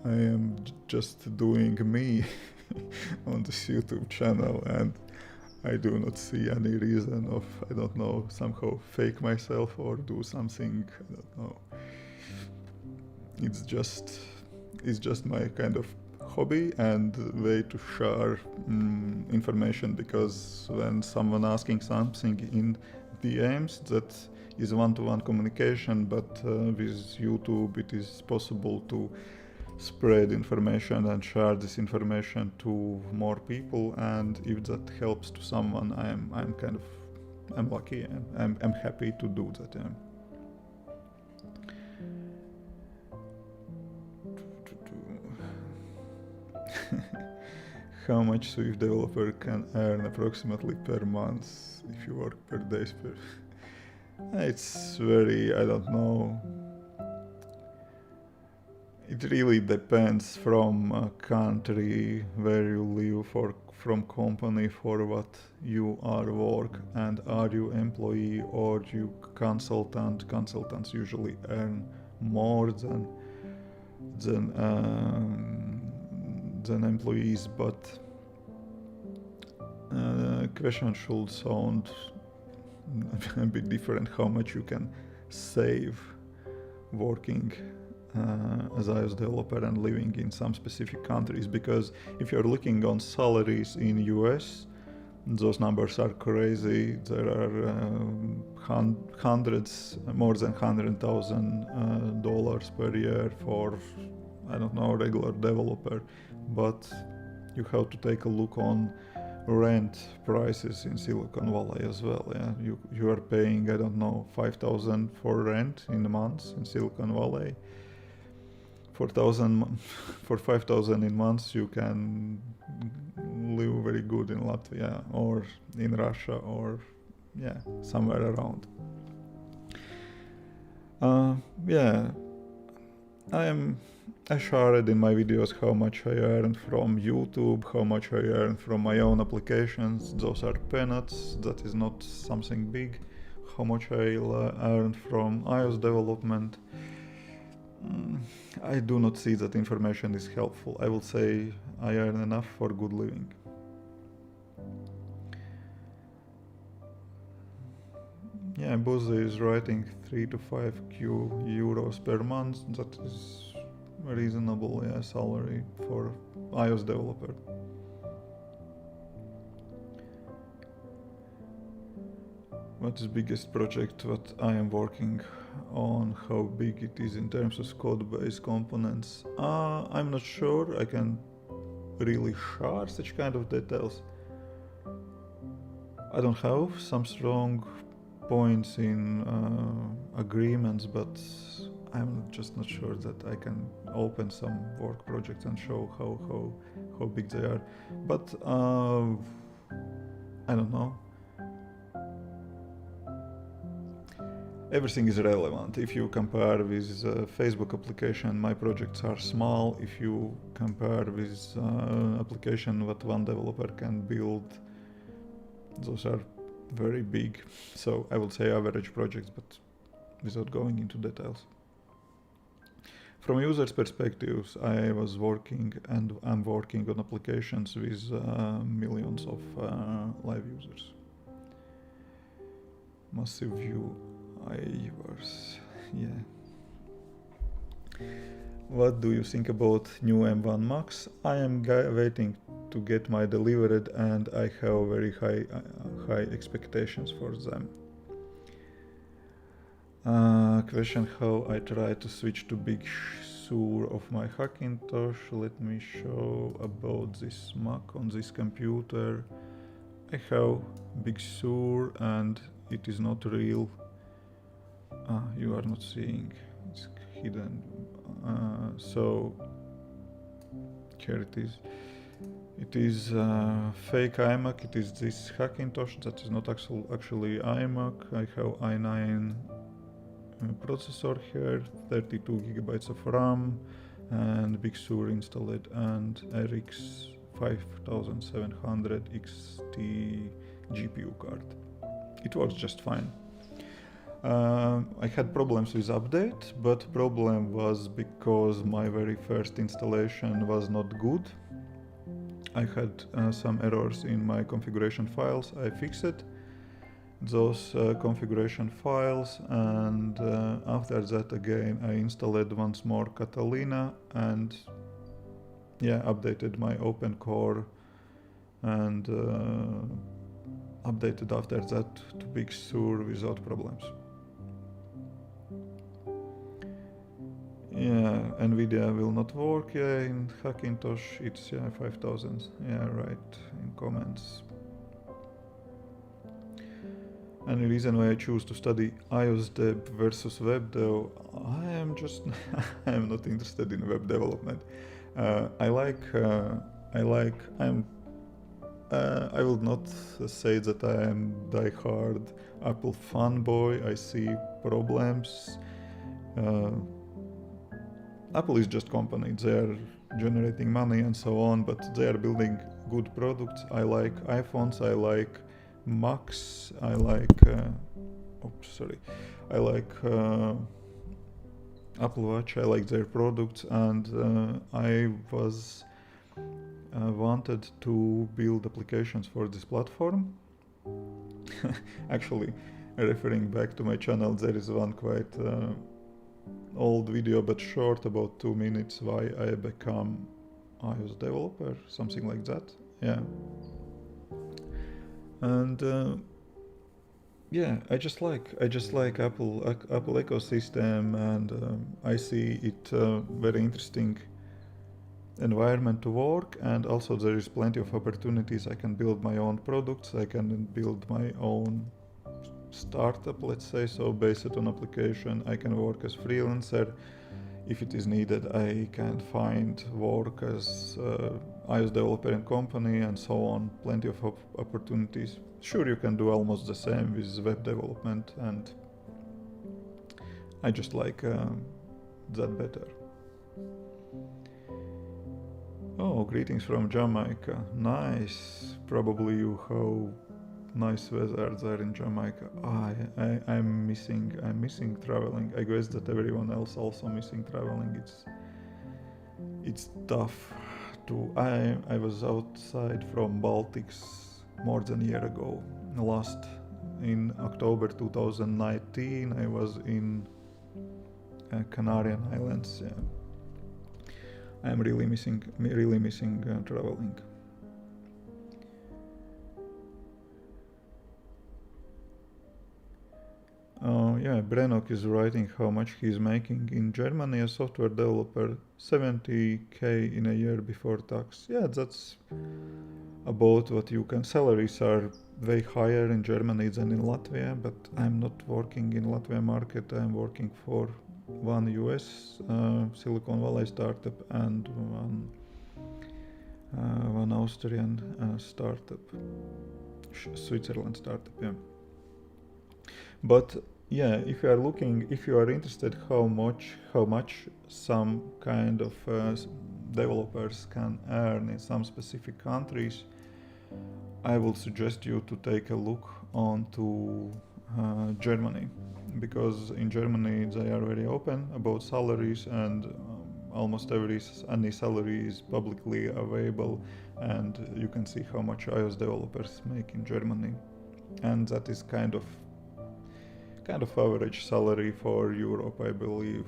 am just doing me on this YouTube channel, and I do not see any reason of, I don't know, somehow fake myself or do something. I don't know. It's just my kind of hobby and way to share information, because when someone asking something in DMs, that is one-to-one communication, but with YouTube it is possible to spread information and share this information to more people, and if that helps to someone, I'm lucky and I'm happy to do that. Yeah. How much Swift developer can earn approximately per month if you work per days per? It's very, I don't know. It really depends from country where you live, from company for what you are work, and are you employee or you consultant. Consultants usually earn more than employees, but question should sound a bit different. How much you can save working as iOS developer and living in some specific countries, because if you're looking on salaries in US, those numbers are crazy. There are hundreds, more than $100,000 per year for, I don't know, regular developer. But you have to take a look on rent prices in Silicon Valley as well. Yeah, you are paying, I don't know, $5,000 for rent in a month in Silicon Valley. For $5,000 in months, you can live very good in Latvia or in Russia or somewhere around. I shared in my videos how much I earned from YouTube, how much I earned from my own applications. Those are peanuts, that is not something big. How much I earned from iOS development. I do not see that information is helpful. I will say I earn enough for good living. Yeah, Buzzy is writing 3 to 5Q euros per month. That is a reasonable salary for iOS developer. What is biggest project what I am working on? How big it is in terms of code base components? I'm not sure. I can really share such kind of details. I don't have some strong points in agreements, but I'm just not sure that I can open some work projects and show how big they are. But I don't know. Everything is relevant. If you compare with Facebook application, my projects are small. If you compare with application what one developer can build, those are very big. So I would say average projects, but without going into details. From users' perspectives, I was working and I'm working on applications with millions of live users. Massive view Ivers. Yeah. What do you think about new M1 Max? I am waiting to get my delivered, and I have very high expectations for them. Question: how I try to switch to big Sur of my Hackintosh. Let me show about this Mac on this computer. I have Big Sur and it is not real. You are not seeing, it's hidden. So here it is. It is fake iMac. It is this Hackintosh that is not actually iMac. I have i9 processor here, 32 gigabytes of RAM, and Big Sur installed, and RX 5700 XT GPU card. It works just fine. I had problems with update, but problem was because my very first installation was not good. I had some errors in my configuration files. I fixed those configuration files, and after that again I installed once more Catalina and updated my OpenCore and updated after that to Big Sur without problems. Nvidia will not work in Hackintosh. It's 5000. Right in comments. And the reason why I choose to study iOS dev versus web dev, I am not interested in web development. I will not say that I am die-hard Apple fanboy. I see problems. Apple is just company. They are generating money and so on, but they are building good products. I like iPhones. I like Macs. I like Apple Watch. I like their products, and I was wanted to build applications for this platform. Actually, referring back to my channel, there is one quite old video but short, about 2 minutes, why I become iOS developer, something like that. And I just like Apple ecosystem, and I see it very interesting environment to work, and also there is plenty of opportunities. I can build my own products, I can build my own startup, let's say so, based on application. I can work as freelancer if it is needed. I can find work as iOS developer in company and so on. Plenty of opportunities. Sure, you can do almost the same with web development, and I just like that better. Oh, greetings from Jamaica. Nice. Probably you have nice weather there in Jamaica. I'm missing traveling. I guess that everyone else also missing traveling. It's tough to. I was outside from Baltics more than a year ago. In October 2019, I was in Canarian Islands. I'm really missing traveling. Brenok is writing how much he's making in Germany as software developer, 70k in a year before tax. That's about what you can. Salaries are way higher in Germany than in Latvia, but I'm not working in Latvia market. I'm working for one US Silicon Valley startup and one Austrian startup, Switzerland startup. But if you are interested how much some kind of developers can earn in some specific countries, I will suggest you to take a look onto Germany, because in Germany they are very open about salaries, and almost any salary is publicly available, and you can see how much iOS developers make in Germany, and that is kind of average salary for Europe, I believe.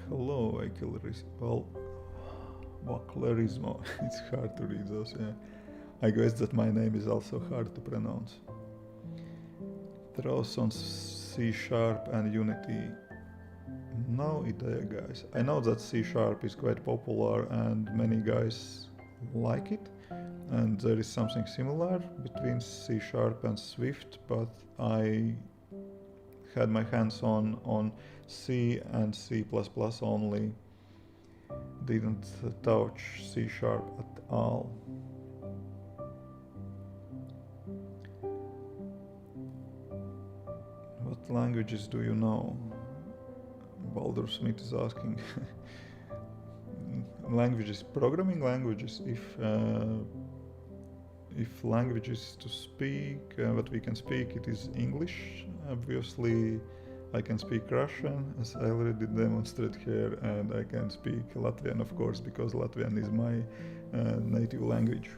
Hello, Waclerismo. It's hard to read those. I guess that my name is also hard to pronounce. Throw some C# and Unity. No idea, guys. I know that C# is quite popular and many guys like it, and there is something similar between C# and Swift, but I had my hands on C and C++ only. Didn't touch C# at all. What languages do you know? Baldur Smith is asking. Languages, programming languages. If languages to speak, what we can speak, it is English. Obviously, I can speak Russian, as I already demonstrated here, and I can speak Latvian, of course, because Latvian is my native language.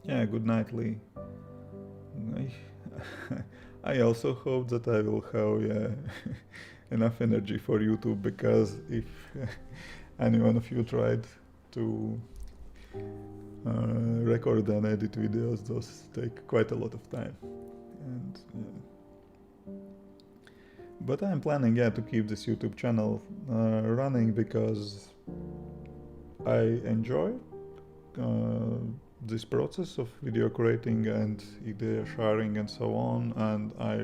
Yeah, good night, Lee. I also hope that I will have enough energy for YouTube, because if any one of you tried to record and edit videos, those take quite a lot of time. And but I'm planning to keep this YouTube channel running, because I enjoy this process of video creating and idea sharing and so on, and I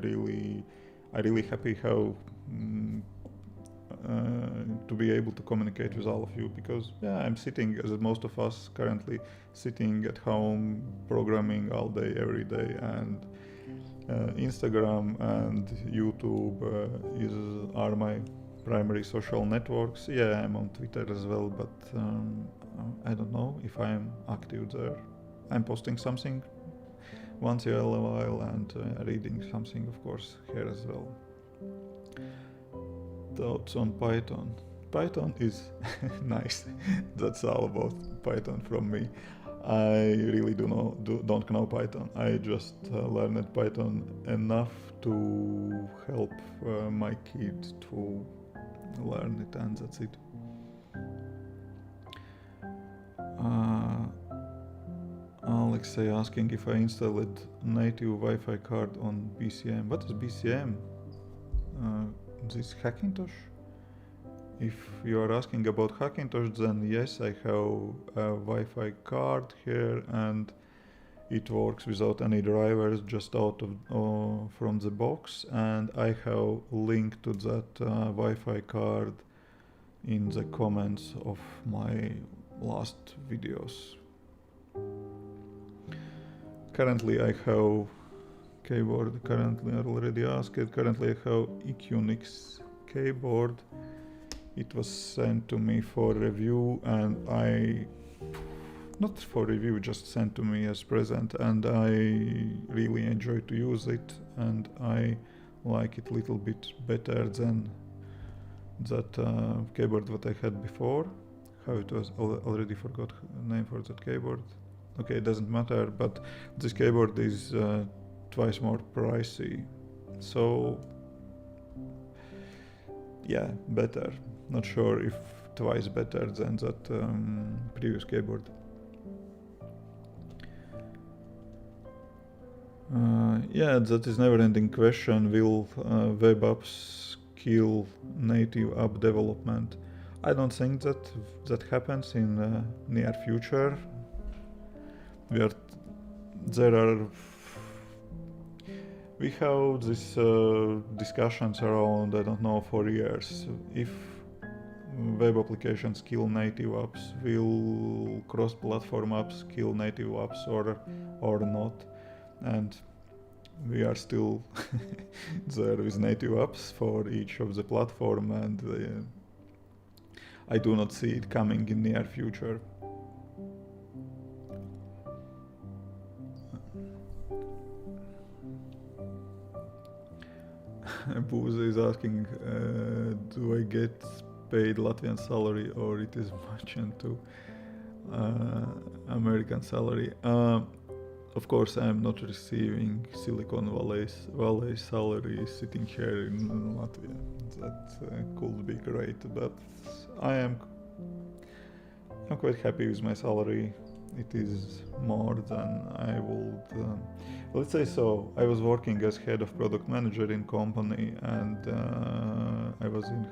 really happy how to be able to communicate with all of you, because I'm sitting, as most of us currently sitting at home programming all day every day, and Instagram and YouTube are my primary social networks. I'm on Twitter as well, but I don't know if I'm active there. I'm posting something once in a while and reading something, of course, here as well. Thoughts on Python? Python is nice. That's all about Python from me. I really don't know Python. I just learned Python enough to help my kid to learn it, and that's it. Alexei asking if I installed native Wi-Fi card on BCM. What is BCM? This Hackintosh? If you are asking about Hackintosh, then yes, I have a Wi-Fi card here, and it works without any drivers, just out of from the box, and I have link to that Wi-Fi card in the comments of my last videos. Currently I have keyboard, currently I already asked it, currently I have EQNX keyboard. It was sent to me for review, and not for review, just sent to me as present, and I really enjoy to use it, and I like it a little bit better than that keyboard that I had before. How it was, already forgot the name for that keyboard. Okay, it doesn't matter, but this keyboard is twice more pricey, so better. Not sure if twice better than that previous keyboard. That is never-ending question. Will web apps kill native app development? I don't think that happens in near future. We have these discussions around, I don't know, for years. If web applications kill native apps, will cross-platform apps kill native apps or not? And we are still there with native apps for each of the platform, and I do not see it coming in near future. Booze is asking, do I get paid Latvian salary, or it is much into American salary? Of course, I'm not receiving Silicon Valley salary sitting here in Latvia. That could be great, but I'm quite happy with my salary. It is more than I would. Let's say so. I was working as head of product manager in company, and I was in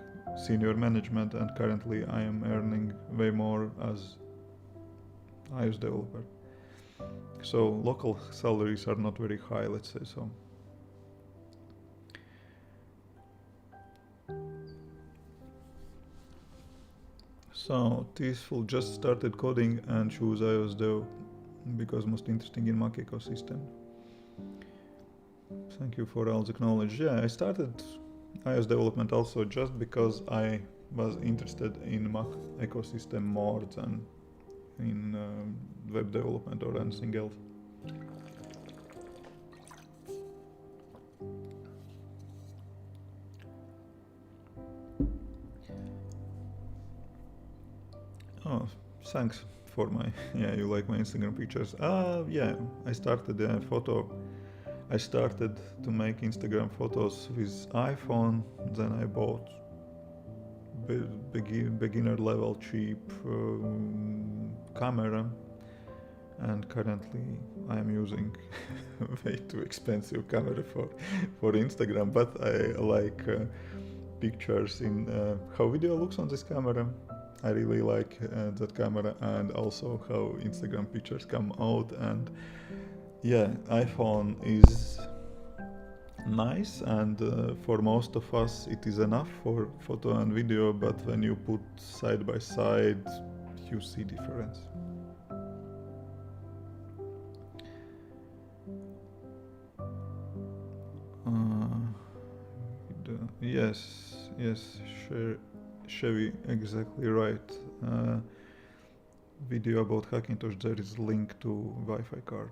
senior management, and currently I am earning way more as iOS developer. So local salaries are not very high, let's say so. So Teasful just started coding and choose iOS Dev because most interesting in Mac ecosystem. Thank you for all the knowledge. Yeah, I started iOS development also just because I was interested in Mac ecosystem more than in web development or anything else. Oh, thanks for my, yeah, you like my Instagram pictures. Yeah, I started to make Instagram photos with iPhone, then I bought beginner level cheap camera, and currently I am using way too expensive camera for Instagram, but I like pictures in how video looks on this camera. I really like that camera, and also how Instagram pictures come out. And yeah, iPhone is nice, and for most of us it is enough for photo and video, but when you put side by side you see difference. Yes, Chevy, exactly right. Video about Hackintosh, there is link to Wi-Fi card.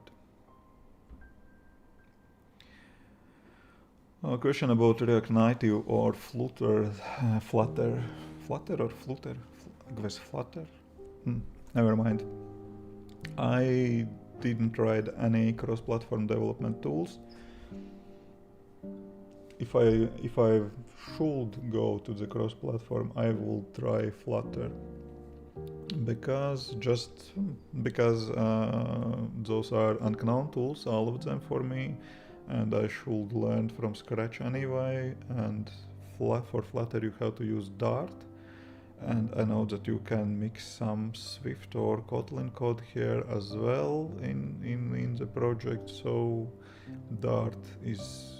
Question about React Native or Flutter, Flutter or Flutter? I guess Flutter? Never mind. I didn't try any cross-platform development tools. If I should go to the cross-platform, I will try Flutter, because those are unknown tools, all of them for me, and I should learn from scratch anyway. And for Flutter you have to use Dart, and I know that you can mix some Swift or Kotlin code here as well in the project. So Dart is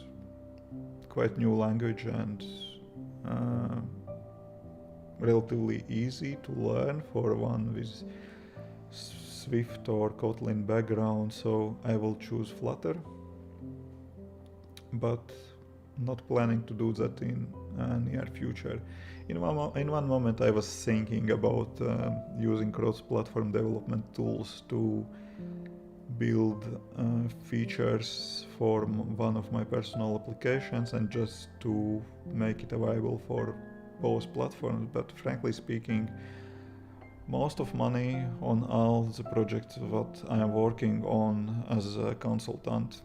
quite new language and relatively easy to learn for one with Swift or Kotlin background, so I will choose Flutter, but not planning to do that in near future. In one moment I was thinking about using cross-platform development tools to build features for one of my personal applications and just to make it available for both platforms, but frankly speaking, most of money on all the projects that I am working on as a consultant,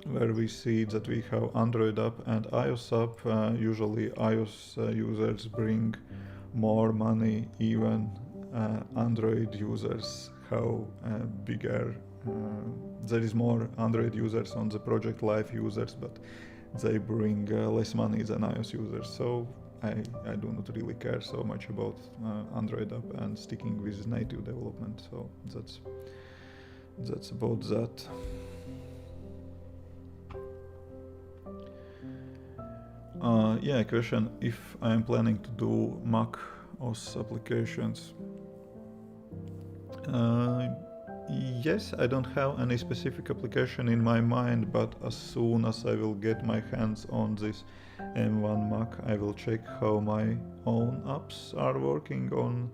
where we see that we have Android app and iOS app. Usually iOS users bring more money, even Android users have bigger, there is more Android users on the project, live users, but they bring less money than iOS users. So I do not really care so much about Android app and sticking with native development. So that's about that. Yeah, question if I am planning to do Mac OS applications. Yes, I don't have any specific application in my mind, but as soon as I will get my hands on this M1 Mac, I will check how my own apps are working on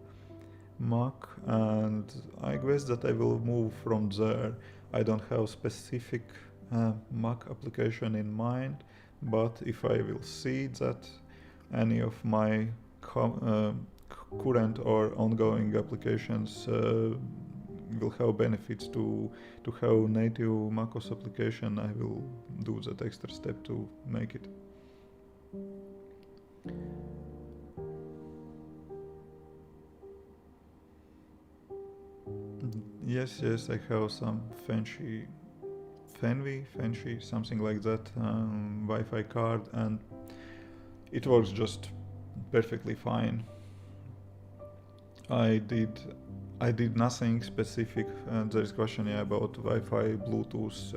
Mac, and I guess that I will move from there. I don't have specific Mac application in mind, but if I will see that any of my current or ongoing applications will have benefits to have native macOS application, I will do that extra step to make it. Yes, I have some fancy, something like that, Wi-Fi card, and it works just perfectly fine. I did nothing specific. There is question about Wi-Fi Bluetooth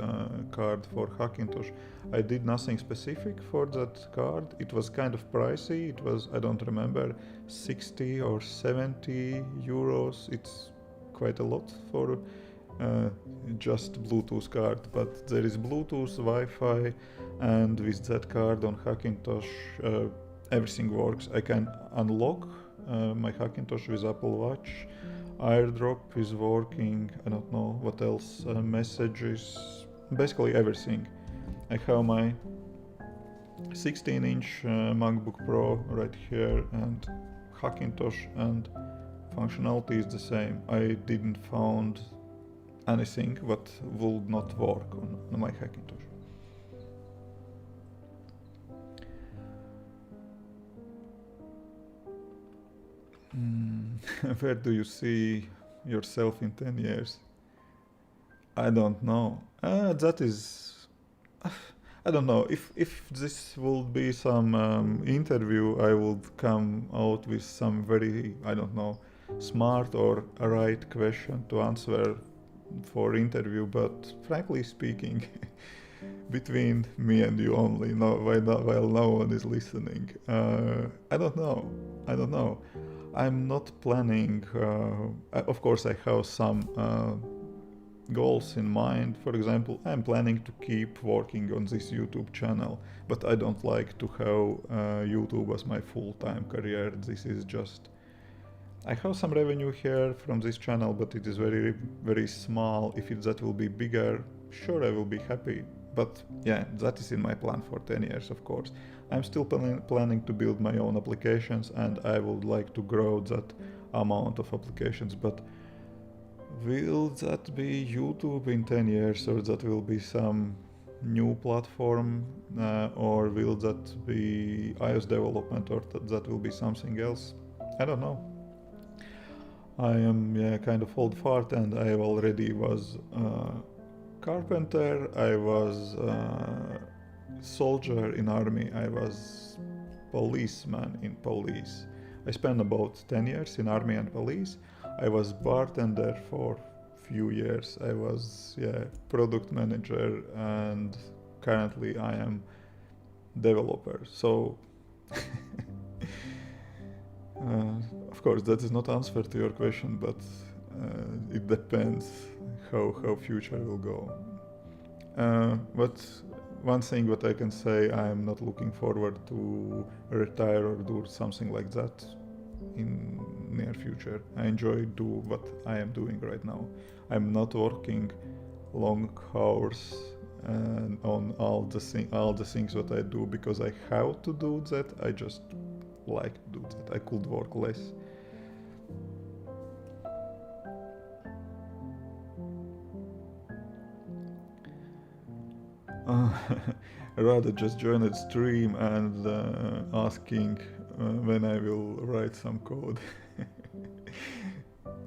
card for Hackintosh. I did nothing specific for that card. It was kind of pricey. It was, I don't remember, 60 or 70 euros. It's quite a lot for just Bluetooth card, but there is Bluetooth, Wi-Fi, and with that card on Hackintosh, everything works. I can unlock my Hackintosh with Apple Watch. AirDrop is working. I don't know what else. Messages, basically everything. I have my 16-inch MacBook Pro right here, and Hackintosh, and functionality is the same. I didn't found anything that would not work on my Hackintosh. Where do you see yourself in 10 years? I don't know. That is... I don't know. If this will be some interview, I would come out with some very, I don't know, smart or right question to answer for interview, but frankly speaking, between me and you only, while no one is listening, I don't know. I'm not planning. Of course, I have some goals in mind. For example, I'm planning to keep working on this YouTube channel, but I don't like to have YouTube as my full-time career. This is just... I have some revenue here from this channel, but it is very, very small. If that will be bigger, sure, I will be happy. But yeah, that is in my plan for 10 years, of course. I'm still planning to build my own applications, and I would like to grow that amount of applications. But will that be YouTube in 10 years, or that will be some new platform, or will that be iOS development, or that will be something else? I don't know. I am kind of old fart, and I already was carpenter, I was soldier in army, I was policeman in police. I spent about 10 years in army and police. I was bartender for few years. I was product manager, and currently I am developer. So of course that is not answer to your question, but it depends how future will go. But one thing that I can say, I am not looking forward to retire or do something like that in near future. I enjoy do what I am doing right now. I'm not working long hours and on all the things that I do because I have to do that. I just like to do that. I could work less. Rather just join a stream and asking when I will write some code.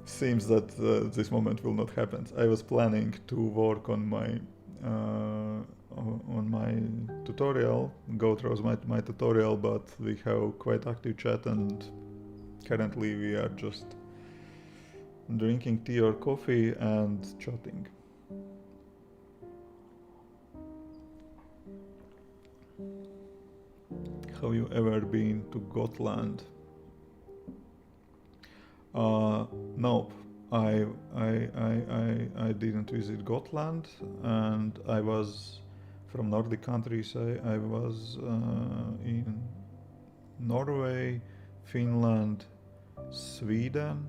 Seems that this moment will not happen. I was planning to work on my tutorial, go through my tutorial, but we have quite active chat, and currently we are just drinking tea or coffee and chatting. Have you ever been to Gotland? No, I didn't visit Gotland, and I was from Nordic countries. I was in Norway, Finland, Sweden.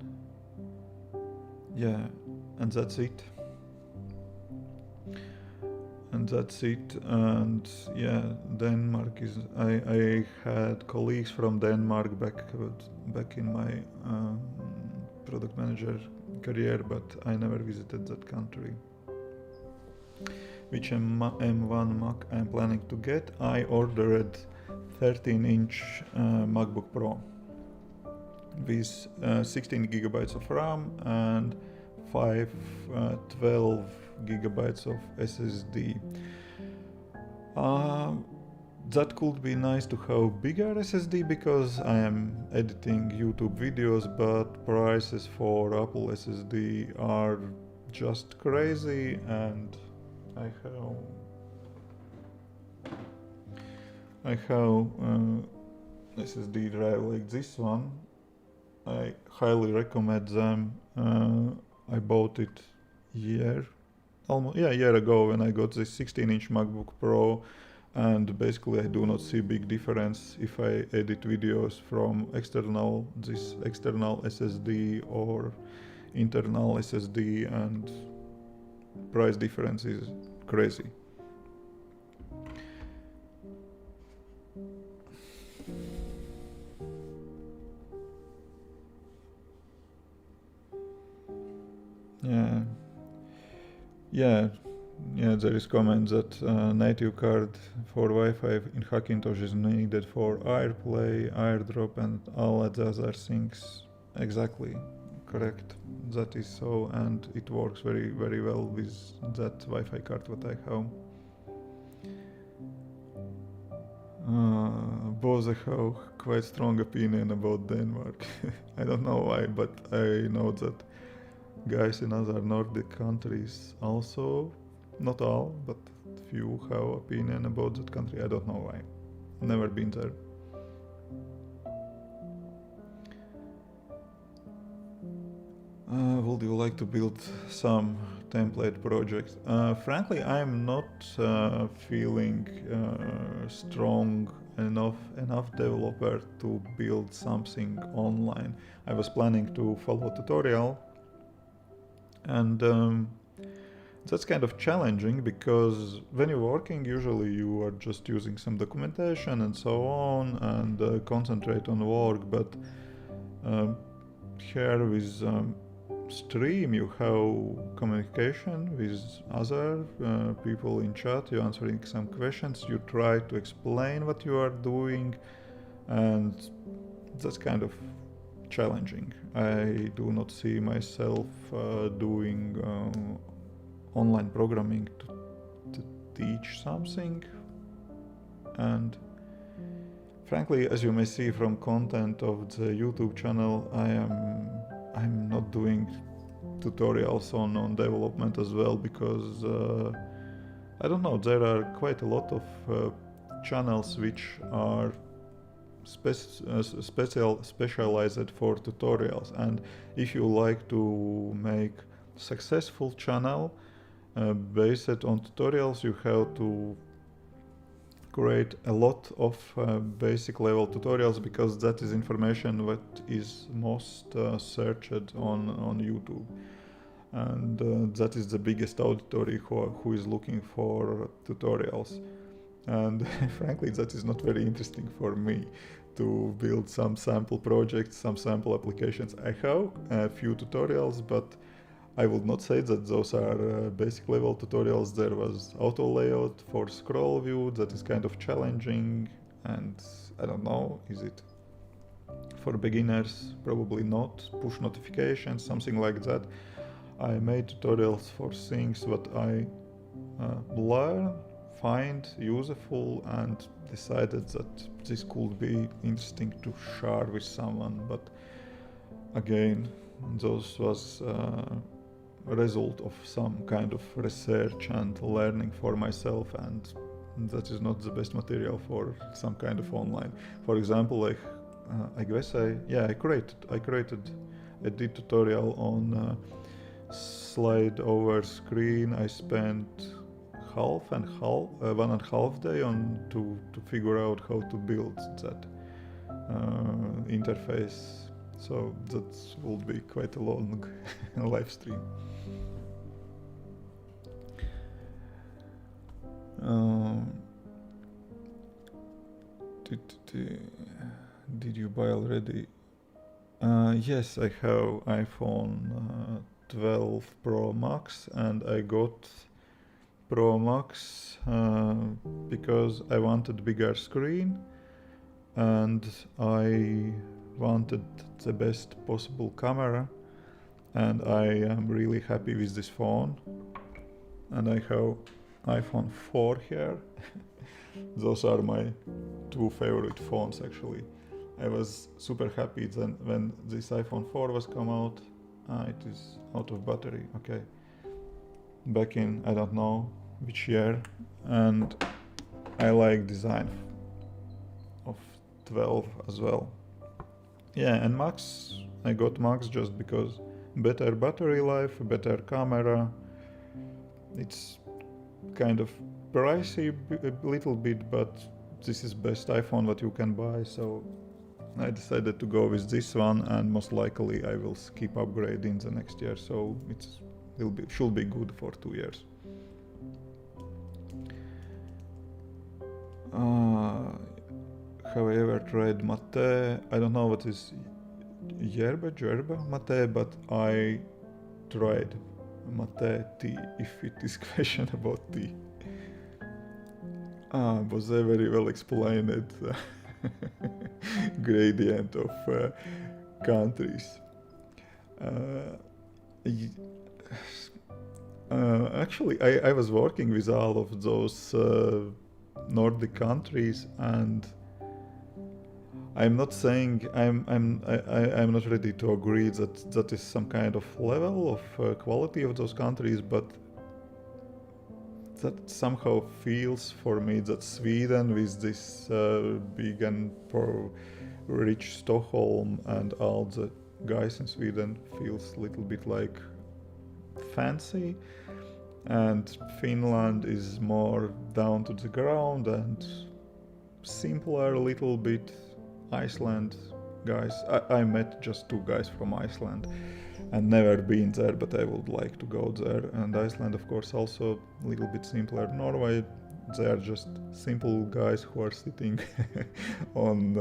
Yeah, and that's it. And yeah, Denmark is... I had colleagues from Denmark back in my product manager career, but I never visited that country. Which M1 Mac I'm planning to get? I ordered 13-inch MacBook Pro with 16 gigabytes of RAM and 12 gigabytes of SSD. That could be nice to have bigger SSD because I am editing YouTube videos, but prices for Apple SSD are just crazy, and I have SSD drive like this one. I highly recommend them. I bought it a year ago when I got this 16-inch MacBook Pro, and basically I do not see big difference if I edit videos from external SSD or internal SSD, and price difference is crazy. Yeah, there is comment that native card for Wi-Fi in Hackintosh is needed for AirPlay, AirDrop, and all other things. Exactly, correct. That is so, and it works very, very well with that Wi-Fi card what I have. Both have quite strong opinion about Denmark. I don't know why, but I know that guys in other Nordic countries also, not all, but few have opinion about that country. I don't know why. Never been there. Would you like to build some template projects? Frankly, I'm not feeling strong enough developer to build something online. I was planning to follow a tutorial, and that's kind of challenging because when you're working, usually you are just using some documentation and so on, and concentrate on work. But here with Stream, you have communication with other people in chat. You're answering some questions. You try to explain what you are doing, and that's kind of challenging. I do not see myself doing online programming to teach something. And frankly, as you may see from content of the YouTube channel, I'm not doing tutorials on development as well, because I don't know, there are quite a lot of channels which are specialized for tutorials, and if you like to make successful channel based on tutorials, you have to create a lot of basic level tutorials, because that is information what is most searched on YouTube, and that is the biggest auditory who is looking for tutorials. And frankly, that is not very interesting for me to build some sample projects, some sample applications. I have a few tutorials, but I would not say that those are basic level tutorials. There was auto layout for scroll view that is kind of challenging, and I don't know, is it for beginners? Probably not. Push notifications, something like that. I made tutorials for things what I learn, find useful, and decided that this could be interesting to share with someone. But again, those was a result of some kind of research and learning for myself, and that is not the best material for some kind of online. For example, like I did tutorial on slide over screen. I spent 1.5 day on to figure out how to build that interface. So that will be quite a long live stream. Did you buy already? Yes, I have iPhone 12 Pro Max, and I got Pro Max because I wanted bigger screen and I wanted the best possible camera, and I am really happy with this phone. And I have iPhone 4 here. Those are my two favorite phones actually. I was super happy then when this iPhone 4 was come out. It is out of battery, okay. Back in, I don't know which year, and I like design of 12 as well. Yeah, and Max, I got Max just because better battery life, better camera. It's kind of pricey a little bit, but this is best iPhone that you can buy, so I decided to go with this one, and most likely I will keep upgrading the next year, so should be good for 2 years. Have I ever tried mate? I don't know what is yerba mate, but I tried mate tea, if it is question about tea. Was a very well explained gradient of countries. Actually, I was working with all of those Nordic countries, and I'm not saying I'm not ready to agree that is some kind of level of quality of those countries, but that somehow feels for me that Sweden, with this big and rich Stockholm and all the guys in Sweden, feels a little bit like fancy, and Finland is more down to the ground and simpler a little bit. Iceland guys, I met just 2 guys from Iceland and never been there, but I would like to go there. And Iceland, of course, also a little bit simpler. Norway, they are just simple guys who are sitting on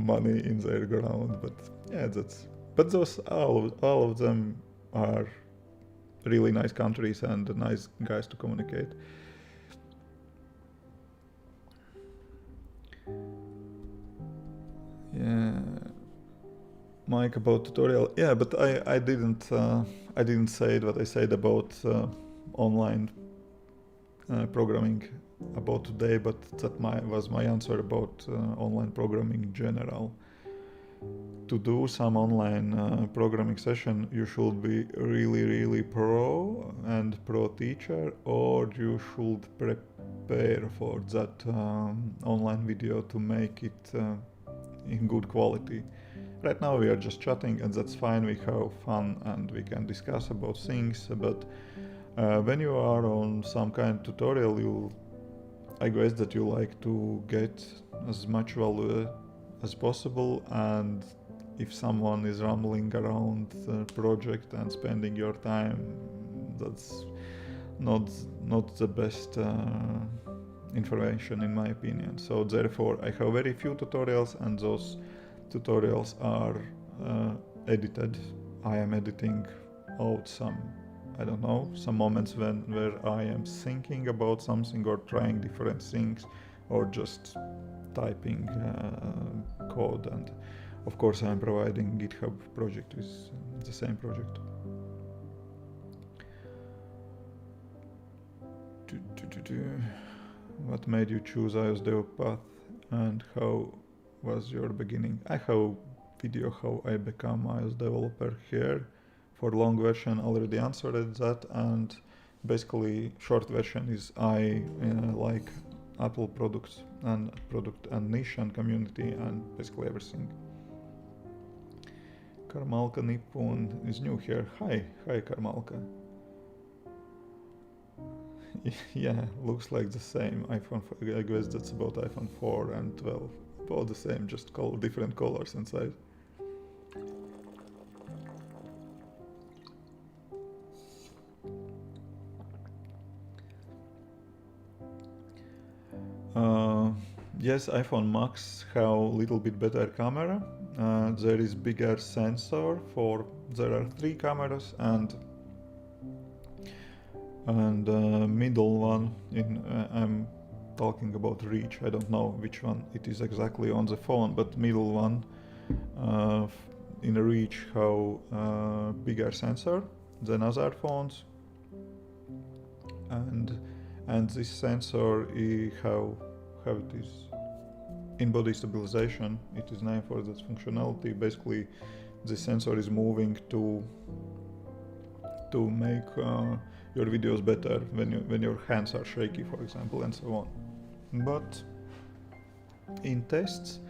money in their ground. But yeah, but those all of them are really nice countries and nice guys to communicate. Yeah, Mike, about tutorial. Yeah, but I didn't say what I said about online programming about today, but that was my answer about online programming in general. To do some online programming session, you should be really pro and pro teacher, or you should prepare for that online video to make it in good quality. Right now we are just chatting, and that's fine. We have fun and we can discuss about things, but when you are on some kind of tutorial, I guess that you like to get as much value as possible, and if someone is rambling around the project and spending your time, that's not the best information in my opinion. So therefore I have very few tutorials, and those tutorials are edited. I am editing out some moments where I am thinking about something or trying different things, or just typing code. And of course I am providing GitHub project with the same project. What made you choose iOS dev path, and how was your beginning? I have video how I become iOS developer here. For long version already answered that, and basically short version is I like Apple products and niche and community and basically everything. Karmalka Nippon is new here. Hi Karmalka. Yeah, looks like the same iPhone. I guess that's about iPhone 4 and 12. About the same, just different colors and size. Yes, iPhone Max have a little bit better camera. There is bigger sensor there are 3 cameras, and And middle one, I'm talking about reach. I don't know which one it is exactly on the phone, but middle one in reach how bigger sensor than other phones, and this sensor how it is in body stabilization. It is named for this functionality. Basically, the sensor is moving to make your videos better when your hands are shaky, for example, and so on. But in tests,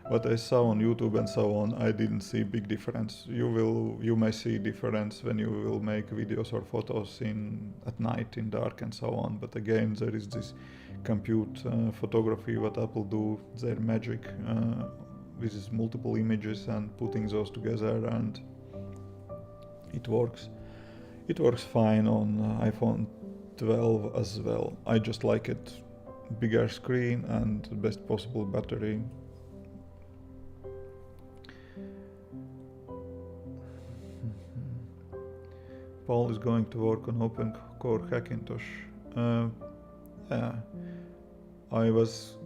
what I saw on YouTube and so on, I didn't see big difference. You may see difference when you will make videos or photos at night in dark and so on. But again, there is this compute photography what Apple do, their magic with these multiple images and putting those together, and it works. It works fine on iPhone 12 as well. I just like it bigger screen and best possible battery. Paul is going to work on Open Core Hackintosh. Yeah, I was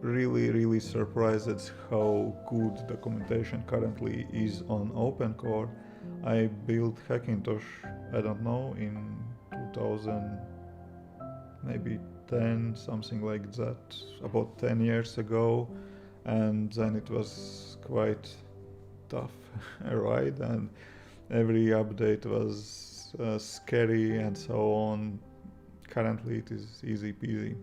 really surprised at how good documentation currently is on Open Core. I built Hackintosh, I don't know, in 2000, maybe 10, something like that, about 10 years ago, and then it was quite tough ride, and every update was scary and so on. Currently it is easy peasy.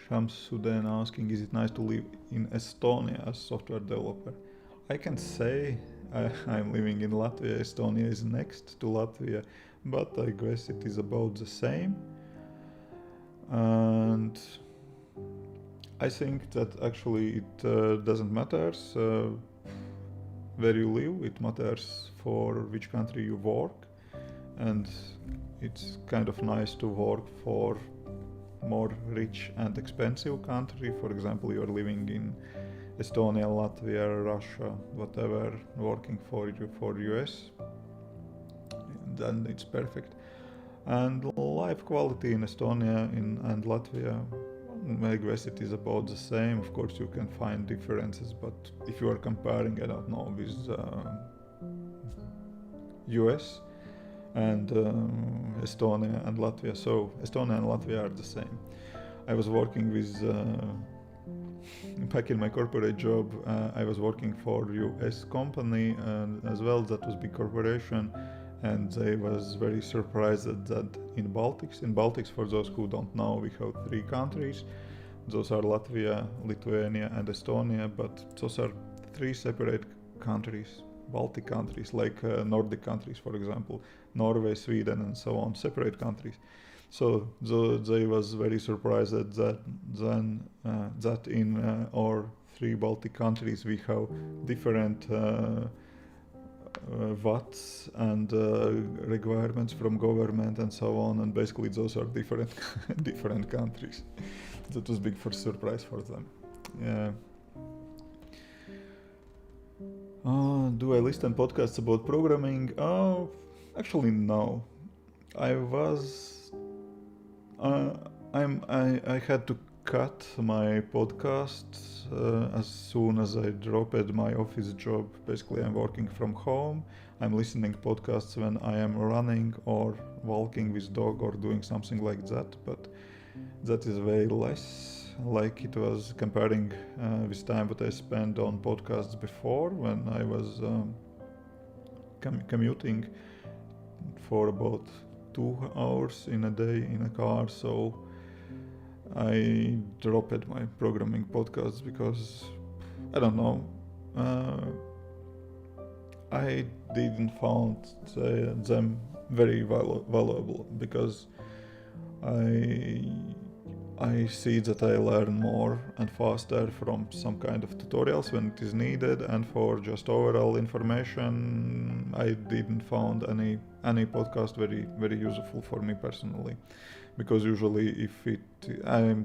Shamsuddin asking, is it nice to live in Estonia as software developer? I can say I'm living in Latvia. Estonia is next to Latvia, but I guess it is about the same. And I think that actually it doesn't matter where you live. It matters for which country you work, and it's kind of nice to work for more rich and expensive country. For example, you're living in Estonia, Latvia, Russia, whatever, working for US, then it's perfect. And life quality in Estonia and Latvia, I guess it is about the same. Of course, you can find differences, but if you are comparing, I don't know, with US and Estonia and Latvia, so Estonia and Latvia are the same. I was working with back in my corporate job, I was working for US company as well. That was big corporation, and they was very surprised that in Baltics, for those who don't know, we have 3 countries. Those are Latvia, Lithuania, and Estonia, but those are 3 separate countries, Baltic countries, like Nordic countries, for example, Norway, Sweden, and so on, separate countries. So they was very surprised that in our 3 Baltic countries we have different VATs and requirements from government and so on, and basically those are different countries. That was big for surprise for them. Yeah. Do I listen podcasts about programming? Actually no. I had to cut my podcasts as soon as I dropped my office job. Basically, I'm working from home. I'm listening podcasts when I am running or walking with dog or doing something like that, but that is way less. Like it was comparing with time that I spent on podcasts before when I was commuting for about 2 hours in a day in a car. So I dropped my programming podcasts because I don't know. I didn't found them very valuable because I see that I learn more and faster from some kind of tutorials when it is needed, and for just overall information, I didn't found any podcast very useful for me personally, because usually if I'm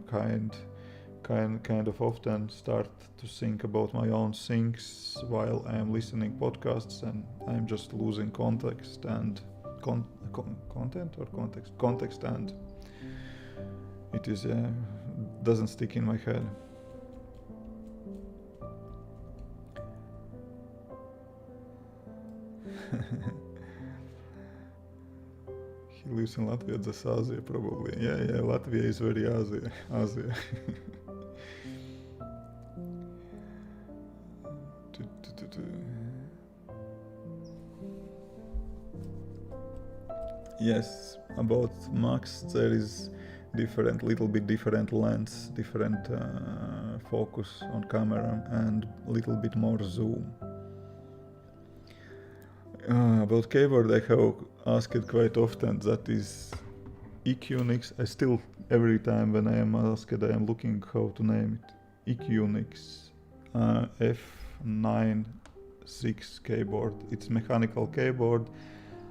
kind of often start to think about my own things while I am listening podcasts, and I'm just losing context and content or context, and it is doesn't stick in my head. He lives in Latvia, that's Asia probably. Yeah, Latvia is very Asia. Yes, about Max there is little bit different lens, different focus on camera, and little bit more zoom. About keyboard I have asked quite often, that is EQNX. I still, every time when I am asked, I am looking how to name it. EQNX F96 keyboard. It's mechanical keyboard.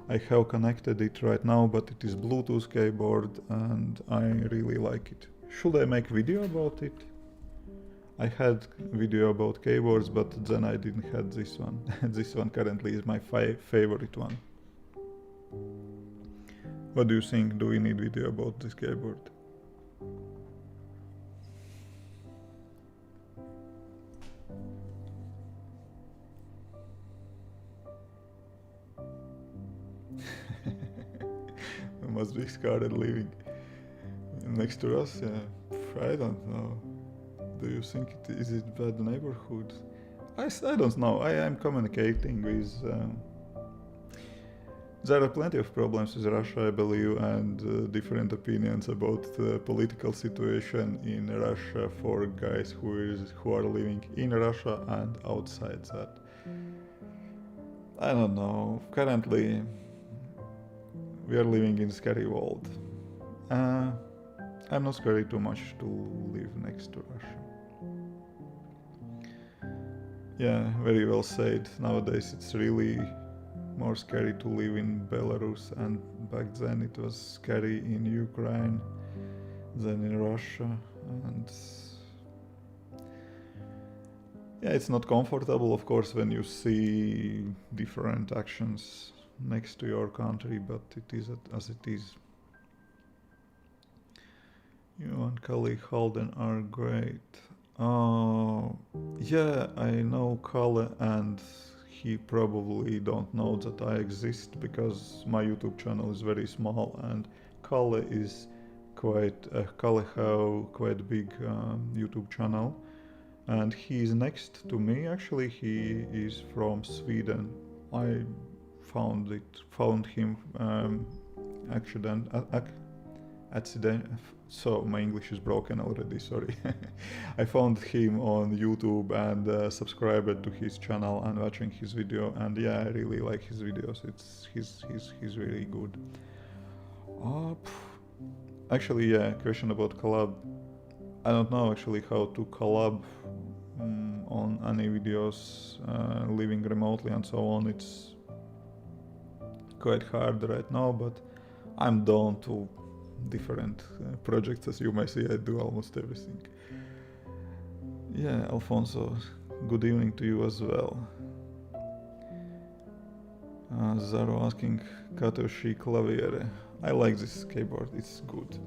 I have connected it right now, but it is Bluetooth keyboard and I really like it. Should I make video about it? I had video about keyboards, but then I didn't have this one. This one currently is my favorite one. What do you think? Do we need video about this keyboard? Must be scared living next to us. I don't know. Do you think is it bad neighborhood? I don't know. I am communicating with. There are plenty of problems with Russia, I believe, and different opinions about the political situation in Russia for guys who are living in Russia and outside that. I don't know. Currently, we are living in a scary world. I'm not scared too much to live next to Russia. Yeah, very well said. Nowadays it's really more scary to live in Belarus, and back then it was scary in Ukraine than in Russia, and yeah, it's not comfortable, of course, when you see different actions next to your country, but it is as it is. You and Kali Halden are great. Yeah, I know Kalle, and he probably don't know that I exist because my YouTube channel is very small, and Kalle is Kalle have quite big YouTube channel, and he is next to me. Actually, he is from Sweden. I found him accident. So my English is broken already, sorry. I found him on YouTube and subscribed to his channel and watching his video, and yeah, I really like his videos. He's really good. Actually, yeah, question about collab. I don't know actually how to collab on any videos living remotely and so on. It's quite hard right now, but I'm down to different projects. As you may see, I do almost everything. Yeah, Alfonso, good evening to you as well. Zaro asking Katoshi Claviere. I like this keyboard, it's good.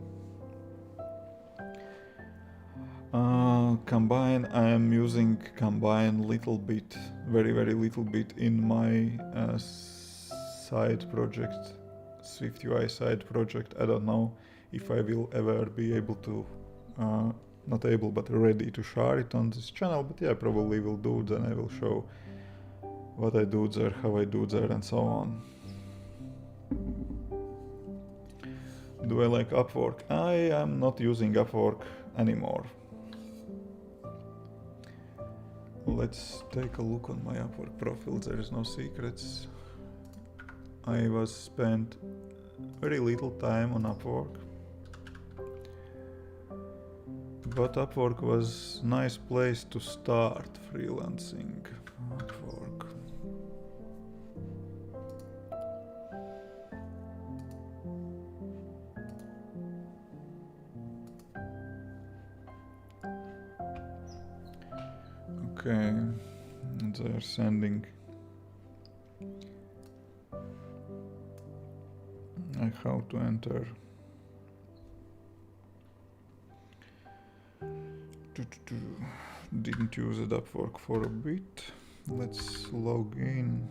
Combine, I am using Combine little bit, very little bit in my side project, SwiftUI side project. I don't know if I will ever be able to, not able but ready to share it on this channel, but yeah, probably will do. Then I will show what I do there, how I do there, and so on. Do I like Upwork? I am not using Upwork anymore. Let's take a look on my Upwork profile. There is no secrets. I was spent very little time on Upwork, but Upwork was nice place to start freelancing. Upwork. Okay, they're sending. How to enter. Didn't use it Upwork for a bit. Let's log in.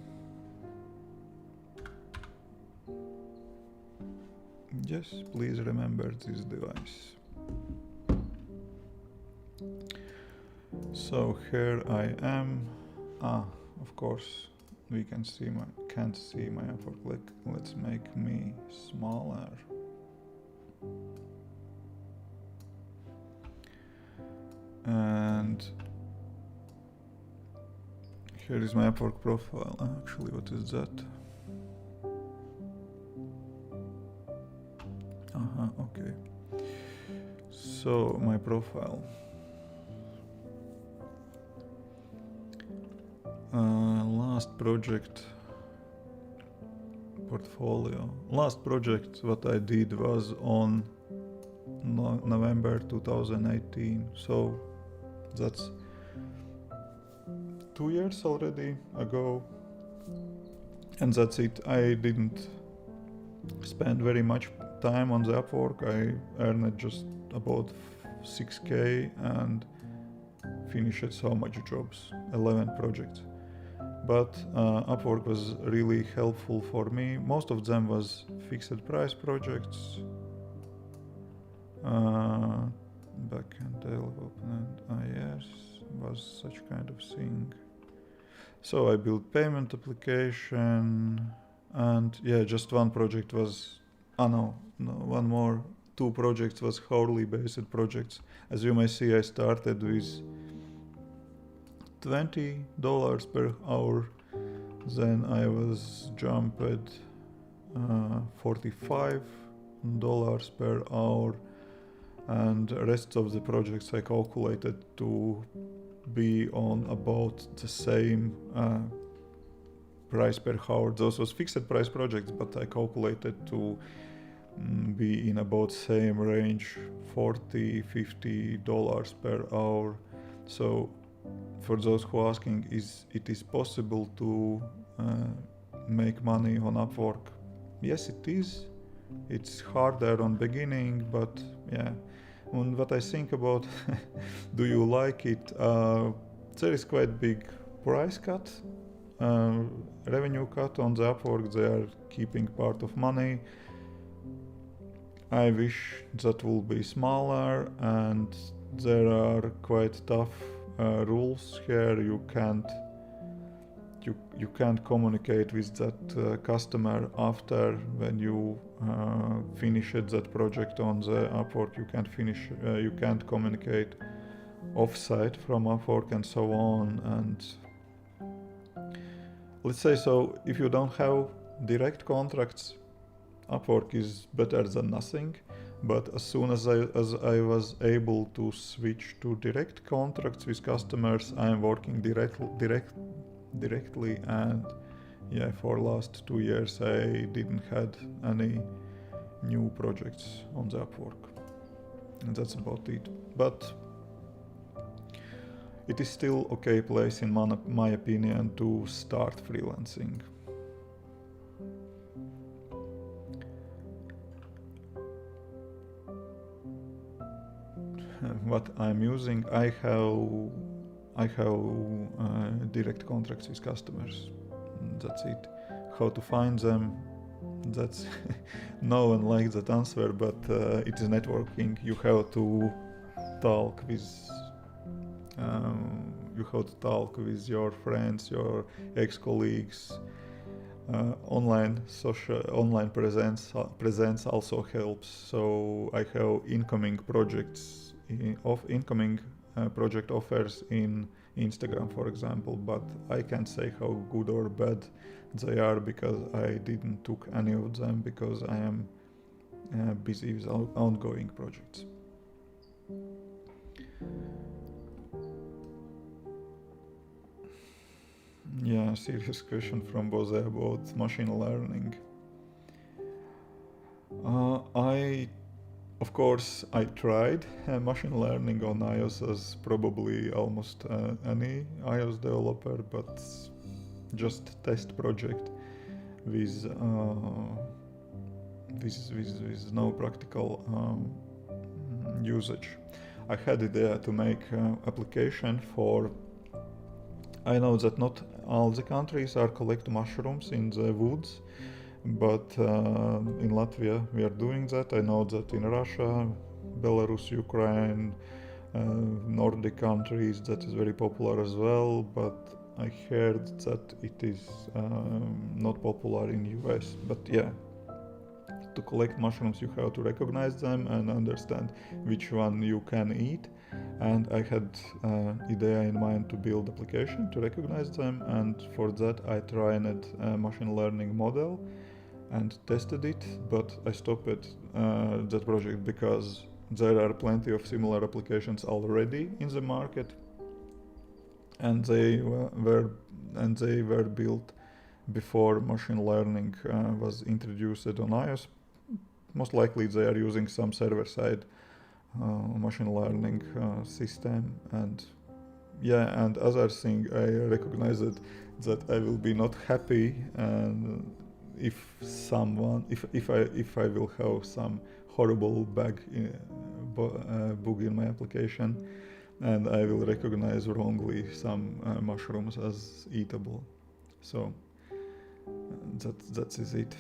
Yes, please remember this device. So here I am. Of course, we can't see my Upwork. Let's make me smaller. And here is my Upwork profile. Actually, what is that? Okay. So my profile. Last project portfolio. Last project what I did was on November 2018. So that's 2 years already ago. And that's it. I didn't spend very much time on the Upwork. I earned just about 6k and finished so much jobs, 11 projects. But Upwork was really helpful for me. Most of them was fixed price projects, backend development, yes, was such kind of thing. So I built payment application, and yeah, just one project was, two projects was hourly based projects. As you may see, I started with $20 per hour, then I was jumped $45 per hour, and the rest of the projects I calculated to be on about the same price per hour. Those was fixed price projects, but I calculated to be in about same range, $40-50 per hour. So for those who are asking, it is possible to make money on Upwork? Yes, it is. It's harder on beginning, but yeah. And what I think about, do you like it? There is quite big price cut, revenue cut on the Upwork. They are keeping part of money. I wish that will be smaller, and there are quite tough rules here. You can't communicate with that customer after when you finish that project on the Upwork. You can't communicate offsite from Upwork and so on. And let's say, so if you don't have direct contracts, Upwork is better than nothing. But as soon as I was able to switch to direct contracts with customers, I am working directly, and yeah, for last 2 years I didn't had any new projects on the Upwork, and that's about it. But it is still okay place in my opinion to start freelancing. What I'm using, I have direct contracts with customers. That's it. How to find them? That's no one likes that answer, but it is networking. You have to talk with your friends, your ex-colleagues. Online presence also helps. So I have incoming projects project offers in Instagram, for example, but I can't say how good or bad they are because I didn't took any of them because I am busy with ongoing projects. Yeah, serious question from Boze about machine learning. Of course, I tried machine learning on iOS as probably almost any iOS developer, but just test project with no practical usage. I had idea to make application for. I know that not all the countries are collect mushrooms in the woods, but in Latvia we are doing that. I know that in Russia, Belarus, Ukraine, Nordic countries that is very popular as well, but I heard that it is not popular in US. But yeah, to collect mushrooms you have to recognize them and understand which one you can eat, and I had idea in mind to build application to recognize them, and for that I tried a machine learning model and tested it, but I stopped that project because there are plenty of similar applications already in the market, and they were built before machine learning was introduced on iOS. Most likely they are using some server-side machine learning system, and yeah, and other thing I recognized that I will be not happy and if I will have some horrible bug in my application, and I will recognize wrongly some mushrooms as eatable. So that is it.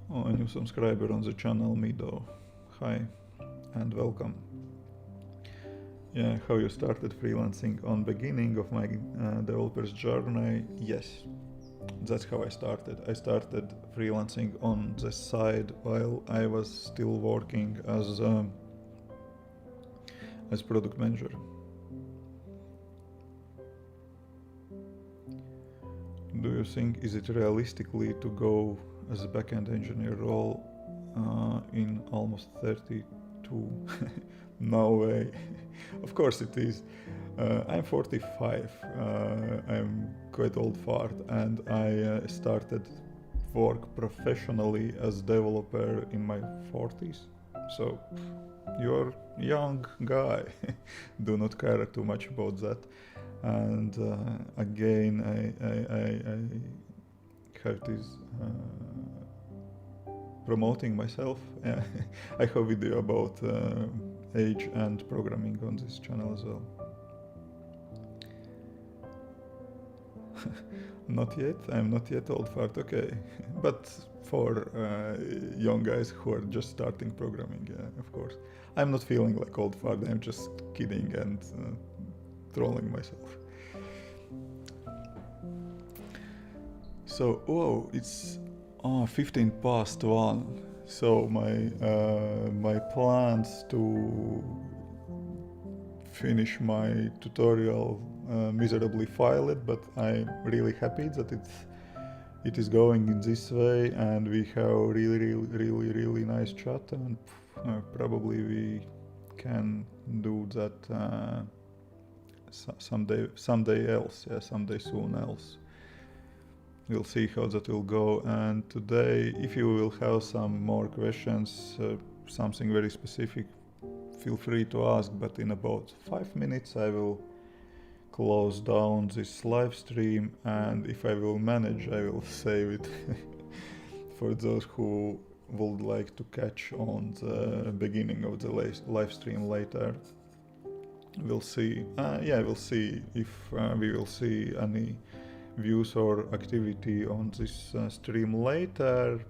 Oh, a new subscriber on the channel, Mido. Hi and welcome. Yeah, how you started freelancing on beginning of my developer's journey? Yes, that's how I started. I started freelancing on the side while I was still working as product manager. Do you think is it realistically to go as a backend engineer role in almost 32? No way. Of course it is. I'm 45. I'm quite old fart, and I started work professionally as developer in my 40s. So you're young guy. Do not care too much about that. And again, I have this promoting myself. I have video about age and programming on this channel as well. Not yet. I'm not yet old fart. Okay, but for young guys who are just starting programming, of course. I'm not feeling like old fart. I'm just kidding and trolling myself. So, whoa, it's 15 past 1. So my plans to finish my tutorial miserably failed, but I'm really happy that it is going in this way, and we have really nice chat, and probably we can do that someday else, someday soon else. We'll see how that will go. And today, if you will have some more questions, something very specific, feel free to ask, but in about 5 minutes I will close down this live stream, and if I will manage, I will save it for those who would like to catch on the beginning of the live stream later. We'll see. We'll see if we will see any views or activity on this stream later,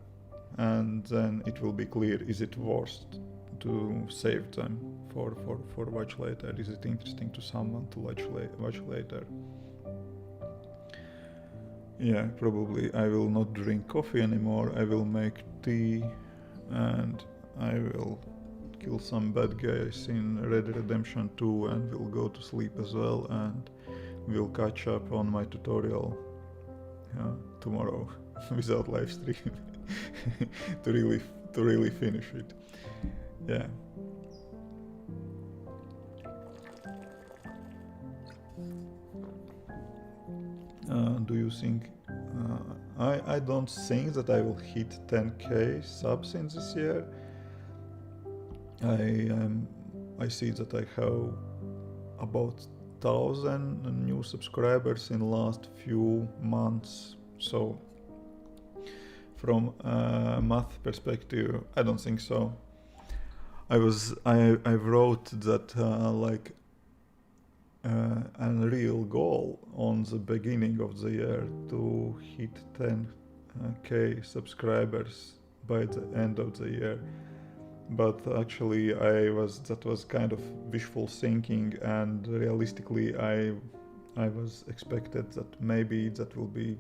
and then it will be clear, is it worth to save them for watch later? Is it interesting to someone to watch later? Yeah, probably I will not drink coffee anymore. I will make tea, and I will kill some bad guys in Red Dead Redemption 2, and will go to sleep as well, and we'll catch up on my tutorial tomorrow without live stream to really finish it. Yeah. Do you think I don't think that I will hit 10k subs in this year. I see that I have about 1,000 new subscribers in last few months. So from a math perspective, I don't think so. I wrote that unreal goal on the beginning of the year to hit 10k subscribers by the end of the year. But actually that was kind of wishful thinking, and realistically I was expected that maybe that will be,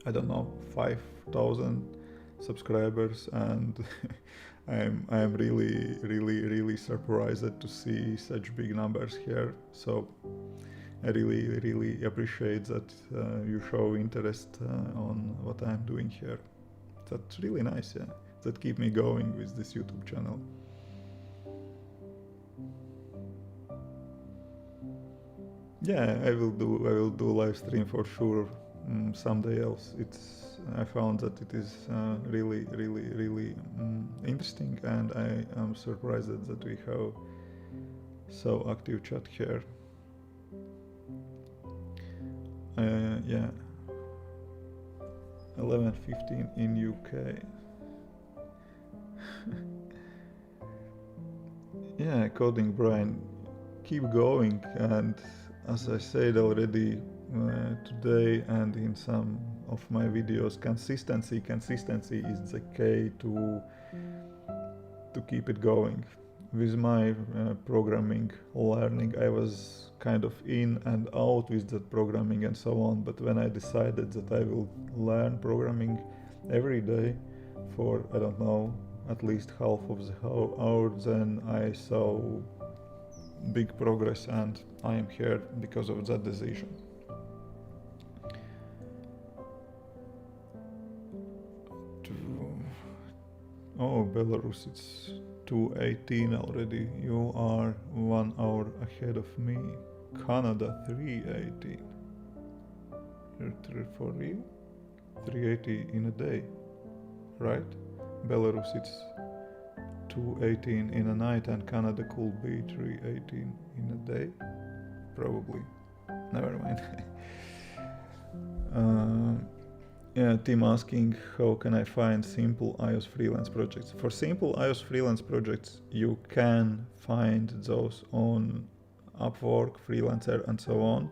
I don't know, 5,000 subscribers, and I'm really surprised to see such big numbers here. So I really appreciate that you show interest on what I'm doing here. That's really nice, yeah. That keep me going with this YouTube channel. Yeah, I will do live stream for sure someday else. I found that it is really interesting, and I am surprised that we have so active chat here. Yeah, 11:15 in UK. Yeah, coding Brian, keep going, and as I said already today and in some of my videos, consistency is the key to keep it going. With my programming learning, I was kind of in and out with that programming and so on, but when I decided that I will learn programming every day for, I don't know, at least half of the hour, then I saw big progress, and I am here because of that decision. Oh, Belarus, it's 2:18 already. You are 1 hour ahead of me. Canada, 3:18. For real? 3:80 in a day, right? Belarus, it's 2:18 in a night, and Canada could be 3:18 in a day? Probably. Never mind. Yeah, Tim asking how can I find simple iOS freelance projects. For simple iOS freelance projects, you can find those on Upwork, Freelancer, and so on.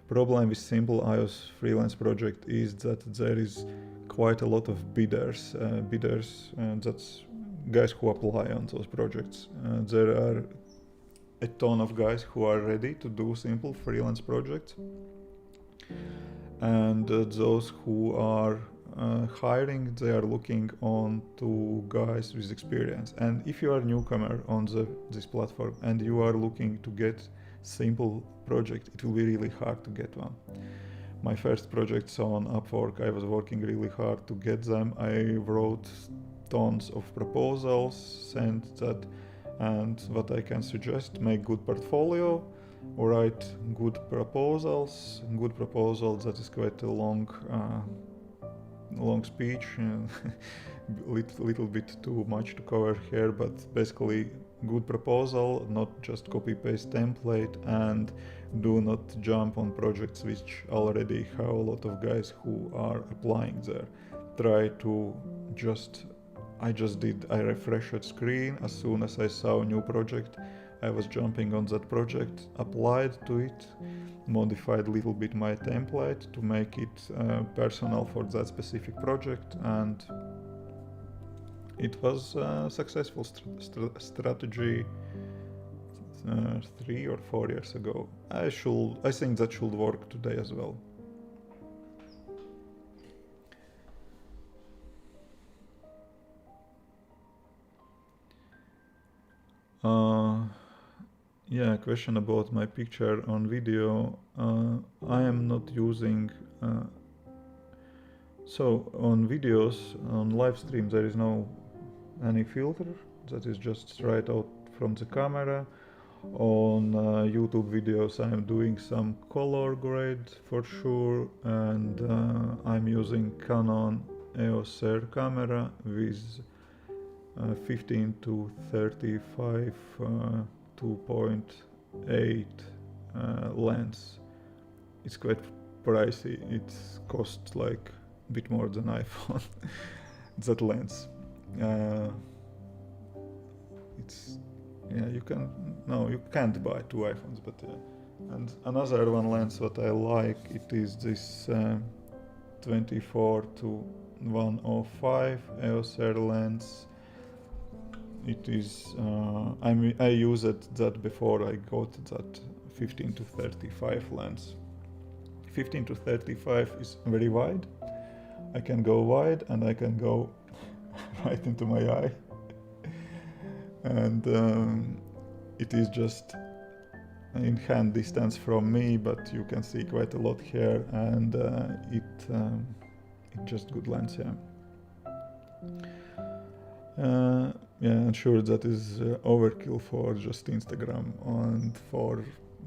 Problem with simple iOS freelance project is that there is quite a lot of bidders. That's guys who apply on those projects. There are a ton of guys who are ready to do simple freelance projects, and those who are hiring, they are looking on to guys with experience. And if you are a newcomer on this platform and you are looking to get simple project, it will be really hard to get one. My first projects on Upwork, I was working really hard to get them. I wrote tons of proposals, sent that, and what I can suggest, make good portfolio, write good proposals. Good proposals, that is quite a long speech, little bit too much to cover here, but basically good proposal, not just copy paste template, and do not jump on projects which already have a lot of guys who are applying there. Try to I refreshed screen as soon as I saw a new project. I was jumping on that project, applied to it, modified a little bit my template to make it personal for that specific project, and it was a successful strategy 3 or 4 years ago. I think that should work today as well. Yeah, question about my picture on video. I am not using so on videos, on live stream, there is no any filter, that is just right out from the camera. On YouTube videos I'm doing some color grade for sure, and I'm using Canon EOS R camera with 15 to 35 2.8 lens. It's quite pricey, it costs like a bit more than iPhone. That lens. You can't buy two iPhones, but and another one lens what I like, it is this 24 to 105 EOS R lens. It is I used that before I got that 15 to 35 lens. 15 to 35 is very wide. I can go wide and I can go right into my eye. And it is just in hand distance from me, but you can see quite a lot here, and it's just good lens, I'm sure that is overkill for just Instagram and for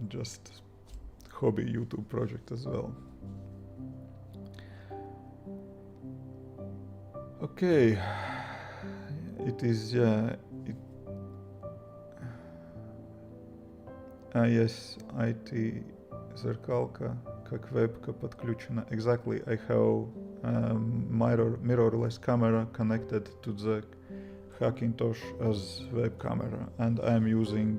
just hobby YouTube project as well. Okay, it is yes, IT зеркалка, как вебка подключена. Exactly, I have mirrorless camera connected to the Hackintosh as web camera, and I am using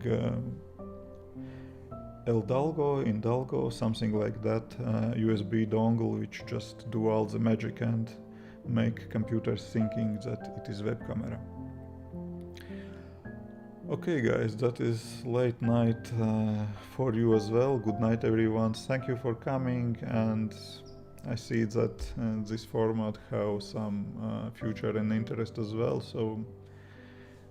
Indalgo, something like that, USB dongle, which just do all the magic and make computers thinking that it is web camera. Okay guys, that is late night for you as well. Good night everyone, thank you for coming, and I see that this format has some future and interest as well, so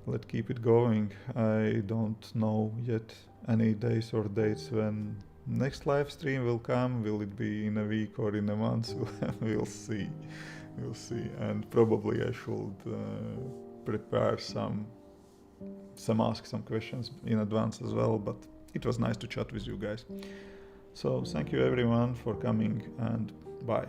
let's keep it going. I don't know yet any days or dates when next live stream will come. Will it be in a week or in a month? We'll see, and probably I should prepare some questions in advance as well, but it was nice to chat with you guys. So thank you everyone for coming, and bye.